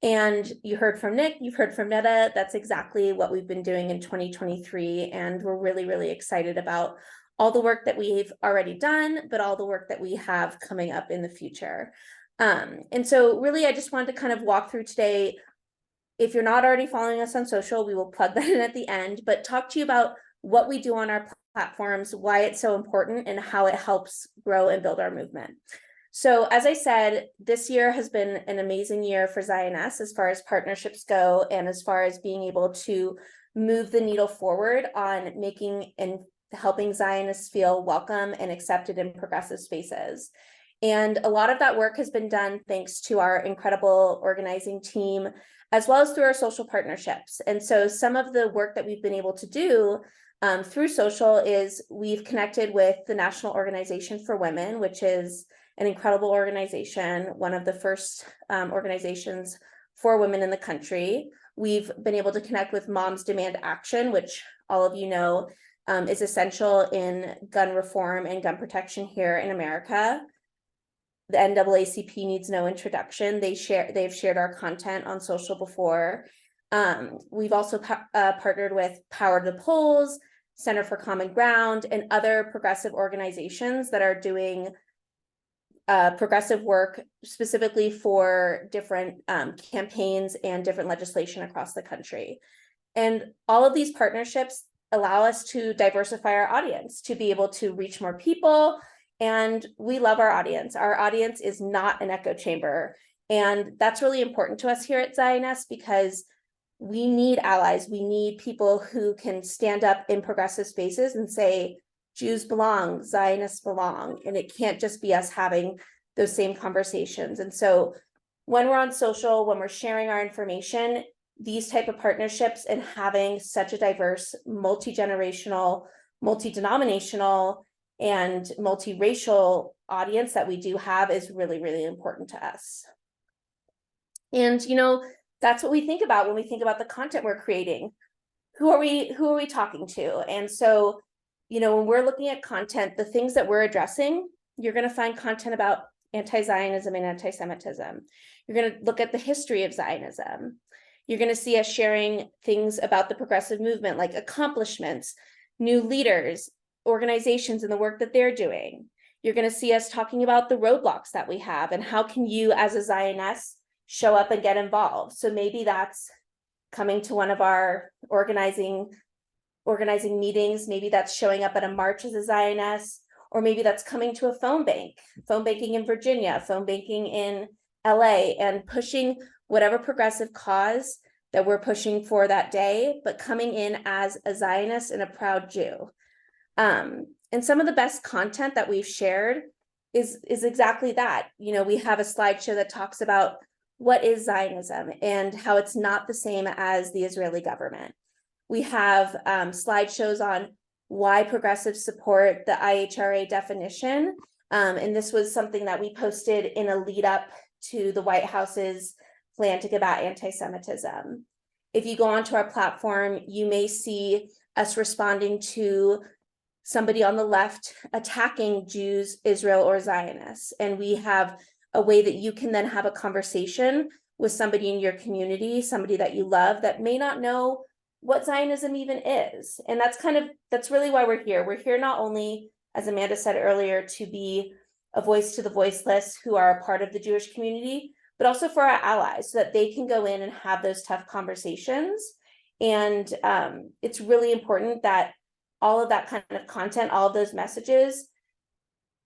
[SPEAKER 5] And you heard from Nick, you've heard from Netta. That's exactly what we've been doing in 2023. And we're really, really excited about all the work that we've already done, but all the work that we have coming up in the future. And so really, I just wanted to kind of walk through today. If you're not already following us on social, we will plug that in at the end, but talk to you about what we do on our platforms, why it's so important, and how it helps grow and build our movement. So as I said, this year has been an amazing year for Zioness as far as partnerships go, and as far as being able to move the needle forward on making and helping Zionists feel welcome and accepted in progressive spaces. And a lot of that work has been done thanks to our incredible organizing team, as well as through our social partnerships. And so some of the work that we've been able to do through social is we've connected with the National Organization for Women, which is an incredible organization, one of the first organizations for women in the country. We've been able to connect with Moms Demand Action, which all of you know is essential in gun reform and gun protection here in America. The NAACP needs no introduction. They've shared our content on social before. We've also partnered with Power to the Polls, Center for Common Ground, and other progressive organizations that are doing progressive work specifically for different campaigns and different legislation across the country. And all of these partnerships allow us to diversify our audience, to be able to reach more people. And we love our audience. Our audience is not an echo chamber. And that's really important to us here at Zioness, because we need allies. We need people who can stand up in progressive spaces and say, Jews belong, Zionists belong. And it can't just be us having those same conversations. And so when we're on social, when we're sharing our information, these type of partnerships and having such a diverse, multi-generational, multi-denominational, and multiracial audience that we do have is really, really important to us. And, you know, that's what we think about when we think about the content we're creating. Who are we talking to? And so, you know, when we're looking at content, the things that we're addressing, you're going to find content about anti-Zionism and anti-Semitism. You're going to look at the history of Zionism. You're going to see us sharing things about the progressive movement, like accomplishments, new leaders, organizations, and the work that they're doing. You're going to see us talking about the roadblocks that we have and how can you as a Zioness show up and get involved. So maybe that's coming to one of our organizing meetings. Maybe that's showing up at a march as a Zioness, or maybe that's coming to a phone banking in Virginia, phone banking in LA, and pushing whatever progressive cause that we're pushing for that day, but coming in as a Zionist and a proud Jew. And some of the best content that we've shared is exactly that. You know, we have a slideshow that talks about what is Zionism and how it's not the same as the Israeli government. We have slideshows on why progressives support the IHRA definition. And this was something that we posted in a lead up to the White House's plan to combat anti-Semitism. If you go onto our platform, you may see us responding to somebody on the left attacking Jews, Israel, or Zionists. And we have a way that you can then have a conversation with somebody in your community, somebody that you love that may not know what Zionism even is. And that's really why we're here. We're here not only, as Amanda said earlier, to be a voice to the voiceless who are a part of the Jewish community, but also for our allies so that they can go in and have those tough conversations. And it's really important that all of that kind of content, all of those messages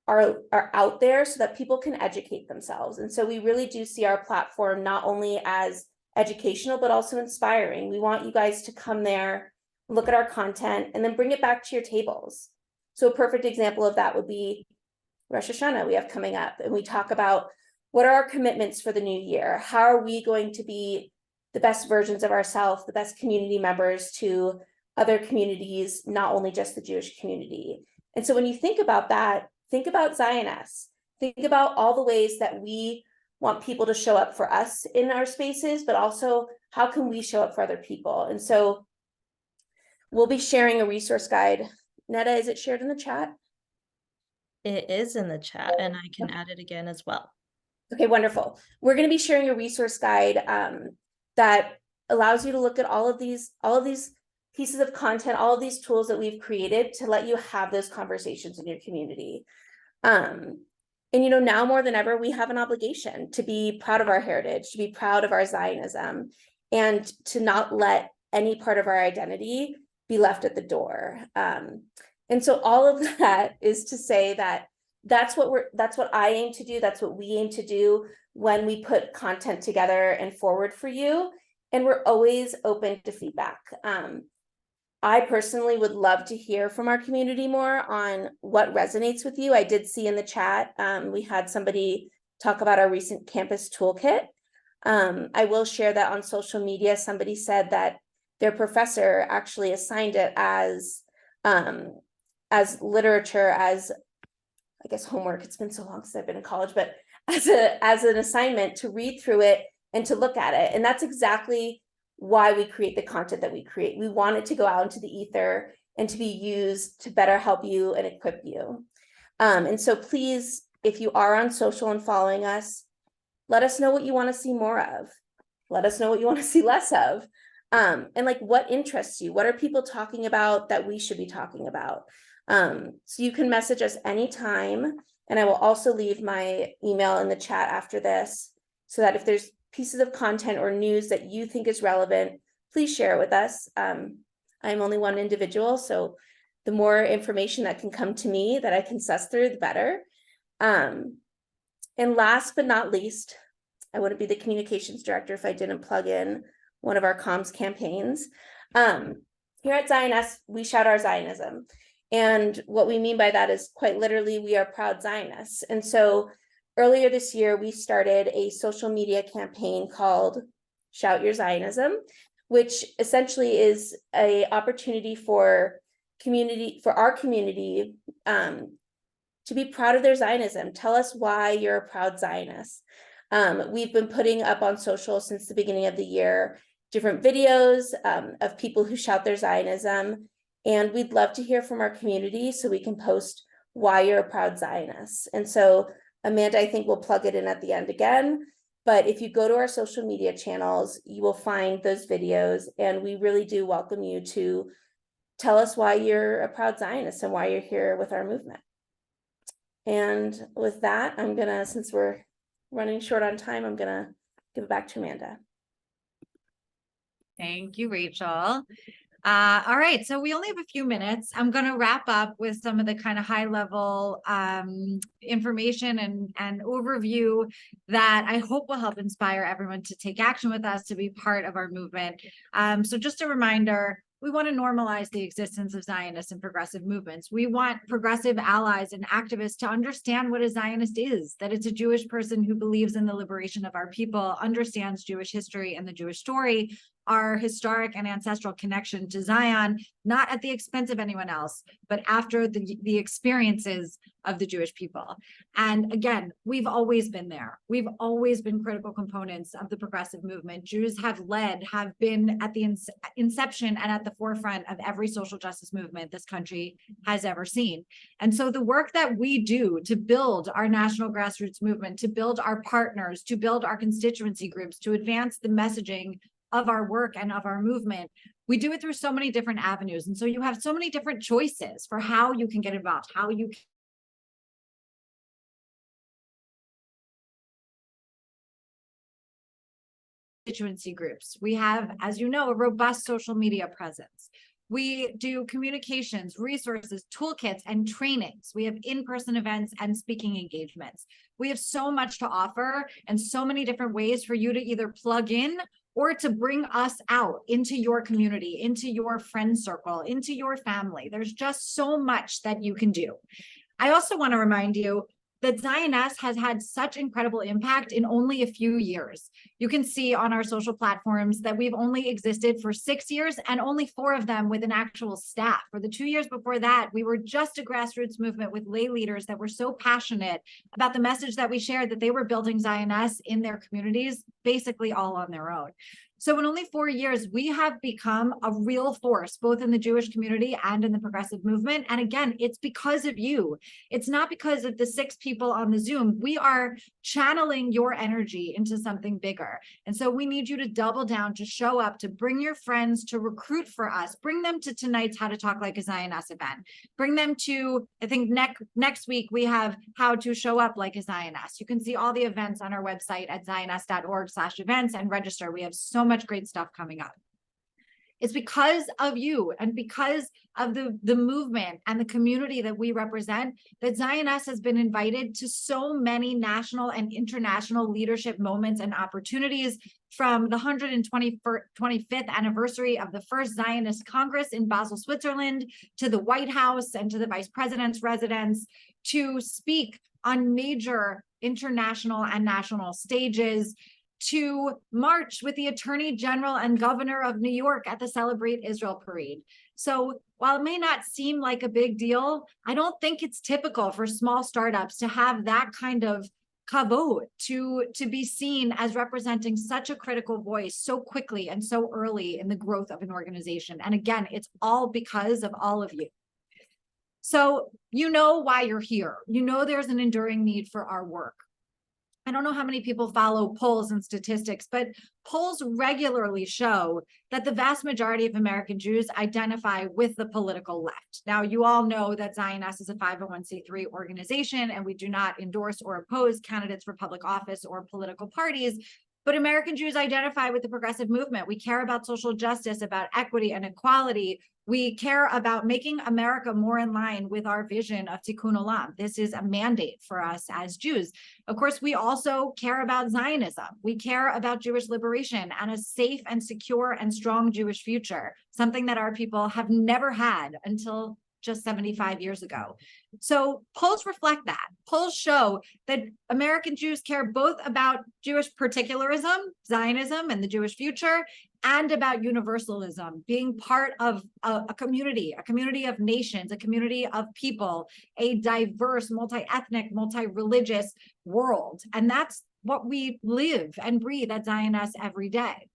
[SPEAKER 5] are out there so that people can educate themselves. And so we really do see our platform not only as educational, but also inspiring. We want you guys to come there, look at our content, and then bring it back to your tables. So a perfect example of that would be Rosh Hashanah we have coming up. And we talk about what are our commitments for the new year? How are we going to be the best versions of ourselves, the best community members to other communities, not only just the Jewish community. And so when you think about that, think about Zioness. Think about all the ways that we want people to show up for us in our spaces, but also how can we show up for other people? And so we'll be sharing a resource guide. Netta, is it shared in the chat?
[SPEAKER 1] It is in the chat, and I can add it again as well.
[SPEAKER 5] Okay, wonderful. We're going to be sharing a resource guide that allows you to look at all of these pieces of content, all of these tools that we've created to let you have those conversations in your community. And now more than ever, we have an obligation to be proud of our heritage, to be proud of our Zionism, and to not let any part of our identity be left at the door. And so all of that is to say that that's what I aim to do. That's what we aim to do when we put content together and forward for you. And we're always open to feedback. I personally would love to hear from our community more on what resonates with you. I did see in the chat, we had somebody talk about our recent campus toolkit. I will share that on social media. Somebody said that their professor actually assigned it as literature, as I guess homework. It's been so long since I've been in college, but as an assignment to read through it and to look at it. And that's exactly why we create the content that we create. We want it to go out into the ether and to be used to better help you and equip you. And so please, if you are on social and following us, let us know what you want to see more of. Let us know what you want to see less of. And like what interests you? What are people talking about that we should be talking about? So you can message us anytime. And I will also leave my email in the chat after this, so that if there's pieces of content or news that you think is relevant, please share it with us. I'm only one individual, so the more information that can come to me that I can suss through, the better. And last but not least, I wouldn't be the communications director if I didn't plug in one of our comms campaigns. Here at Zioness, we shout our Zionism. And what we mean by that is quite literally, we are proud Zionists. And so earlier this year, we started a social media campaign called Shout Your Zionism, which essentially is an opportunity for our community to be proud of their Zionism. Tell us why you're a proud Zionist. We've been putting up on social since the beginning of the year different videos of people who shout their Zionism. And we'd love to hear from our community so we can post why you're a proud Zionist. And so Amanda, I think we'll plug it in at the end again. But if you go to our social media channels, you will find those videos. And we really do welcome you to tell us why you're a proud Zionist and why you're here with our movement. And with that, I'm gonna, since we're running short on time, I'm gonna give it back to Amanda.
[SPEAKER 3] Thank you, Rachel. All right, so we only have a few minutes. I'm going to wrap up with some of the kind of high level information and overview that I hope will help inspire everyone to take action with us, to be part of our movement. So just a reminder, we want to normalize the existence of Zionist and progressive movements. We want progressive allies and activists to understand what a Zionist is, that it's a Jewish person who believes in the liberation of our people, understands Jewish history and the Jewish story, our historic and ancestral connection to Zion, not at the expense of anyone else, but after the experiences of the Jewish people. And again, we've always been there. We've always been critical components of the progressive movement. Jews have been at the inception and at the forefront of every social justice movement this country has ever seen. And so the work that we do to build our national grassroots movement, to build our partners, to build our constituency groups, to advance the messaging of our work and of our movement, we do it through so many different avenues. And so you have so many different choices for how you can get involved, how you can constituency groups. We have, as you know, a robust social media presence. We do communications, resources, toolkits, and trainings. We have in-person events and speaking engagements. We have so much to offer and so many different ways for you to either plug in or to bring us out into your community, into your friend circle, into your family. There's just so much that you can do. I also want to remind you that Zioness has had such incredible impact in only a few years. You can see on our social platforms that we've only existed for 6 years and only 4 of them with an actual staff. For the 2 years before that, we were just a grassroots movement with lay leaders that were so passionate about the message that we shared that they were building Zioness in their communities, basically all on their own. So in only 4 years, we have become a real force, both in the Jewish community and in the progressive movement. And again, it's because of you. It's not because of the 6 people on the Zoom. We are channeling your energy into something bigger. And so we need you to double down, to show up, to bring your friends, to recruit for us, bring them to tonight's How to Talk Like a Zionist event, bring them to, I think next week we have How to Show Up Like a Zionist. You can see all the events on our website at zionist.org/events and register. We have so much great stuff coming up. It's because of you and because of the movement and the community that we represent that Zioness has been invited to so many national and international leadership moments and opportunities, from the 125th anniversary of the first Zionist Congress in Basel, Switzerland, to the White House and to the Vice President's residence, to speak on major international and national stages, to march with the Attorney General and Governor of New York at the Celebrate Israel Parade. So while it may not seem like a big deal, I don't think it's typical for small startups to have that kind of kavod, to be seen as representing such a critical voice so quickly and so early in the growth of an organization. And again, it's all because of all of you. So you know why you're here. You know there's an enduring need for our work. I don't know how many people follow polls and statistics, but polls regularly show that the vast majority of American Jews identify with the political left. Now, you all know that Zioness is a 501c3 organization, and we do not endorse or oppose candidates for public office or political parties. But American Jews identify with the progressive movement. We care about social justice, about equity and equality. We care about making America more in line with our vision of Tikkun Olam. This is a mandate for us as Jews. Of course, we also care about Zionism. We care about Jewish liberation and a safe and secure and strong Jewish future, something that our people have never had until just 75 years ago. So polls reflect that. Polls show that American Jews care both about Jewish particularism, Zionism, and the Jewish future, and about universalism, being part of a community of nations, a community of people, a diverse, multi-ethnic, multi-religious world. And that's what we live and breathe at Zioness every day.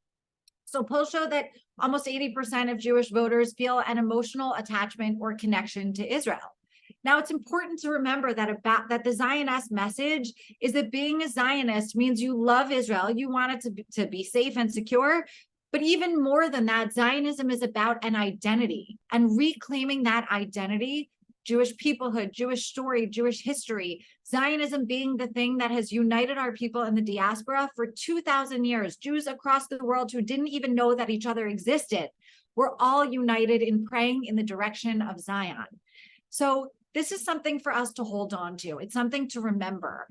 [SPEAKER 3] So polls show that almost 80% of Jewish voters feel an emotional attachment or connection to Israel. Now, it's important to remember that the Zionist message is that being a Zionist means you love Israel, you want it to be safe and secure. But even more than that, Zionism is about an identity, and reclaiming that identity, Jewish peoplehood, Jewish story, Jewish history, Zionism being the thing that has united our people in the diaspora for 2,000 years. Jews across the world who didn't even know that each other existed were all united in praying in the direction of Zion. So this is something for us to hold on to. It's something to remember.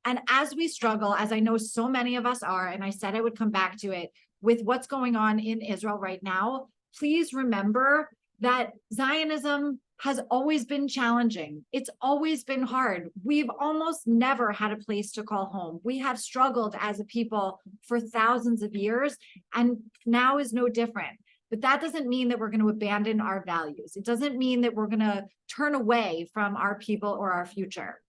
[SPEAKER 3] And as we struggle, as I know so many of us are, and I said I would come back to it, with what's going on in Israel right now, please remember that Zionism has always been challenging. It's always been hard. We've almost never had a place to call home. We have struggled as a people for thousands of years, and now is no different. But that doesn't mean that we're going to abandon our values. It doesn't mean that we're going to turn away from our people or our future.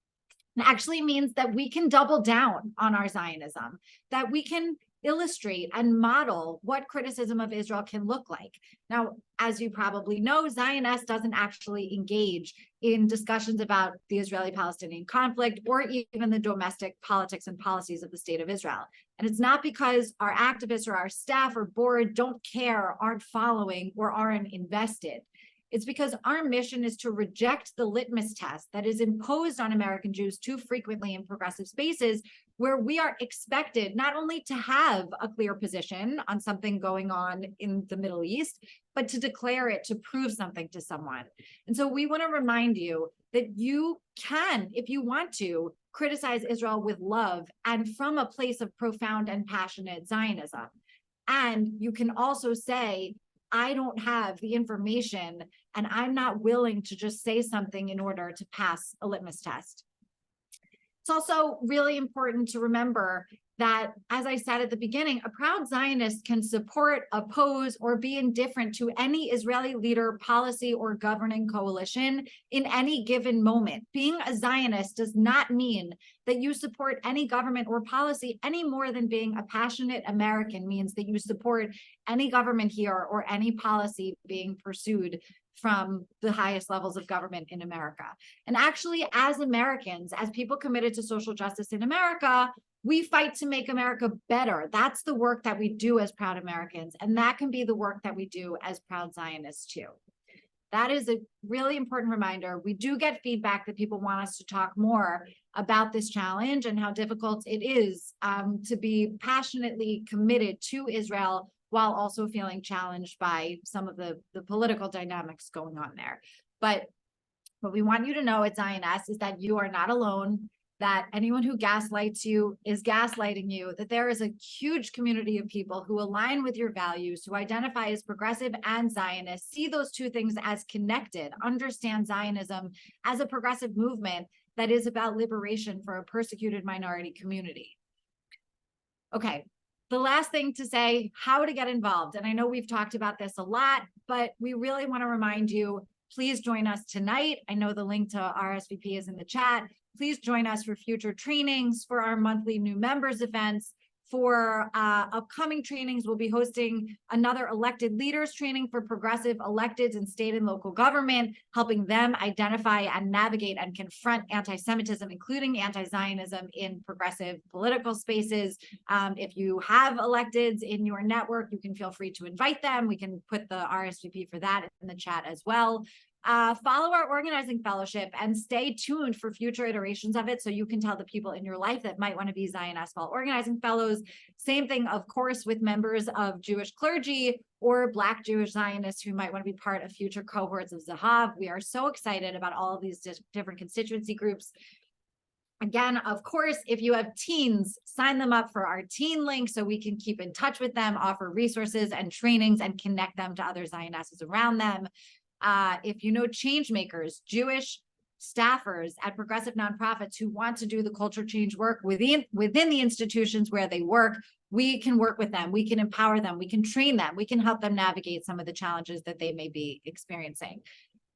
[SPEAKER 3] It actually means that we can double down on our Zionism, that we can illustrate and model what criticism of Israel can look like. Now, as you probably know, Zioness doesn't actually engage in discussions about the Israeli-Palestinian conflict or even the domestic politics and policies of the state of Israel. And it's not because our activists or our staff or board don't care, aren't following, or aren't invested. It's because our mission is to reject the litmus test that is imposed on American Jews too frequently in progressive spaces, where we are expected not only to have a clear position on something going on in the Middle East, but to declare it, to prove something to someone. And so we want to remind you that you can, if you want to, criticize Israel with love and from a place of profound and passionate Zionism. And you can also say, I don't have the information and I'm not willing to just say something in order to pass a litmus test. It's also really important to remember that, as I said at the beginning, a proud Zionist can support, oppose, or be indifferent to any Israeli leader, policy, or governing coalition in any given moment. Being a Zionist does not mean that you support any government or policy any more than being a passionate American means that you support any government here or any policy being pursued from the highest levels of government in America. And actually, as Americans, as people committed to social justice in America, we fight to make America better. That's the work that we do as proud Americans. And that can be the work that we do as proud Zionists too. That is a really important reminder. We do get feedback that people want us to talk more about this challenge and how difficult it is to be passionately committed to Israel while also feeling challenged by some of the political dynamics going on there. But what we want you to know at Zioness is that you are not alone, that anyone who gaslights you is gaslighting you, that there is a huge community of people who align with your values, who identify as progressive and Zionist, see those two things as connected, understand Zionism as a progressive movement that is about liberation for a persecuted minority community. Okay, the last thing to say, how to get involved. And I know we've talked about this a lot, but we really want to remind you, please join us tonight. I know the link to RSVP is in the chat. Please join us for future trainings, for our monthly new members events. For upcoming trainings, we'll be hosting another elected leaders training for progressive electeds in state and local government, helping them identify and navigate and confront anti-Semitism, including anti-Zionism in progressive political spaces. If you have electeds in your network, you can feel free to invite them. We can put the RSVP for that in the chat as well. Follow our organizing fellowship and stay tuned for future iterations of it so you can tell the people in your life that might want to be Zioness Fall organizing fellows. Same thing, of course, with members of Jewish clergy or Black Jewish Zionists who might want to be part of future cohorts of Zahav. We are so excited about all of these different constituency groups. Again, of course, if you have teens, sign them up for our teen link so we can keep in touch with them, offer resources and trainings, and connect them to other Zionesses around them. If you know change makers, Jewish staffers at progressive nonprofits who want to do the culture change work within the institutions where they work, we can work with them. We can empower them. We can train them. We can help them navigate some of the challenges that they may be experiencing.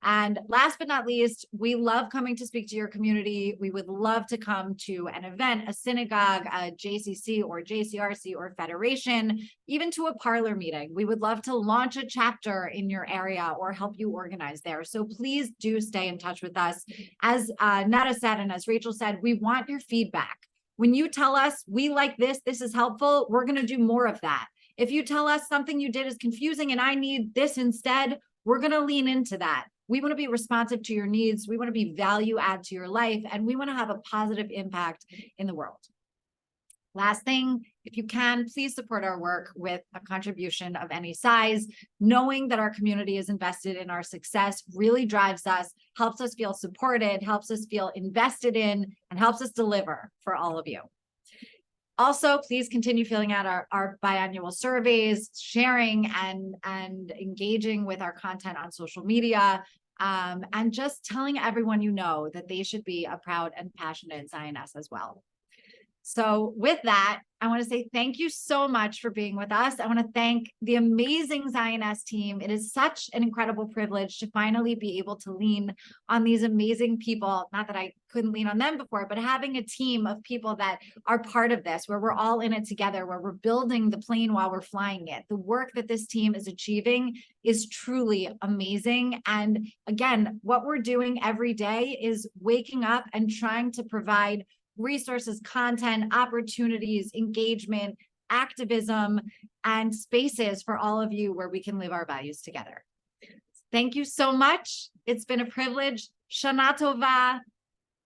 [SPEAKER 3] And last but not least, we love coming to speak to your community. We would love to come to an event, a synagogue, a JCC or JCRC or federation, even to a parlor meeting. We would love to launch a chapter in your area or help you organize there. So please do stay in touch with us. As Netta said, and as Rachel said, we want your feedback. When you tell us, we like this is helpful, we're going to do more of that. If you tell us something you did is confusing and I need this instead, we're going to lean into that. We want to be responsive to your needs. We want to be value add to your life, and we want to have a positive impact in the world. Last thing, if you can, please support our work with a contribution of any size. Knowing that our community is invested in our success really drives us, helps us feel supported, helps us feel invested in, and helps us deliver for all of you. Also, please continue filling out our biannual surveys, sharing and engaging with our content on social media, and just telling everyone you know that they should be a proud and passionate Zioness as well. So with that, I want to say thank you so much for being with us. I want to thank the amazing Zioness team. It is such an incredible privilege to finally be able to lean on these amazing people. Not that I couldn't lean on them before, but having a team of people that are part of this, where we're all in it together, where we're building the plane while we're flying it. The work that this team is achieving is truly amazing. And again, what we're doing every day is waking up and trying to provide resources, content, opportunities, engagement, activism, and spaces for all of you where we can live our values together. Thank you so much. It's been a privilege. Shana Tova,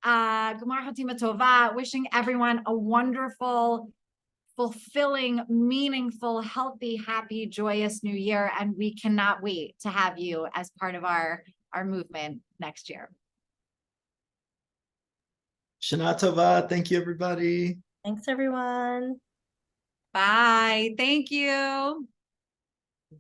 [SPEAKER 3] Gemar Hatima Tova, wishing everyone a wonderful, fulfilling, meaningful, healthy, happy, joyous new year. And we cannot wait to have you as part of our movement next year.
[SPEAKER 2] Shana Tova. Thank you, everybody.
[SPEAKER 1] Thanks, everyone.
[SPEAKER 3] Bye. Thank you.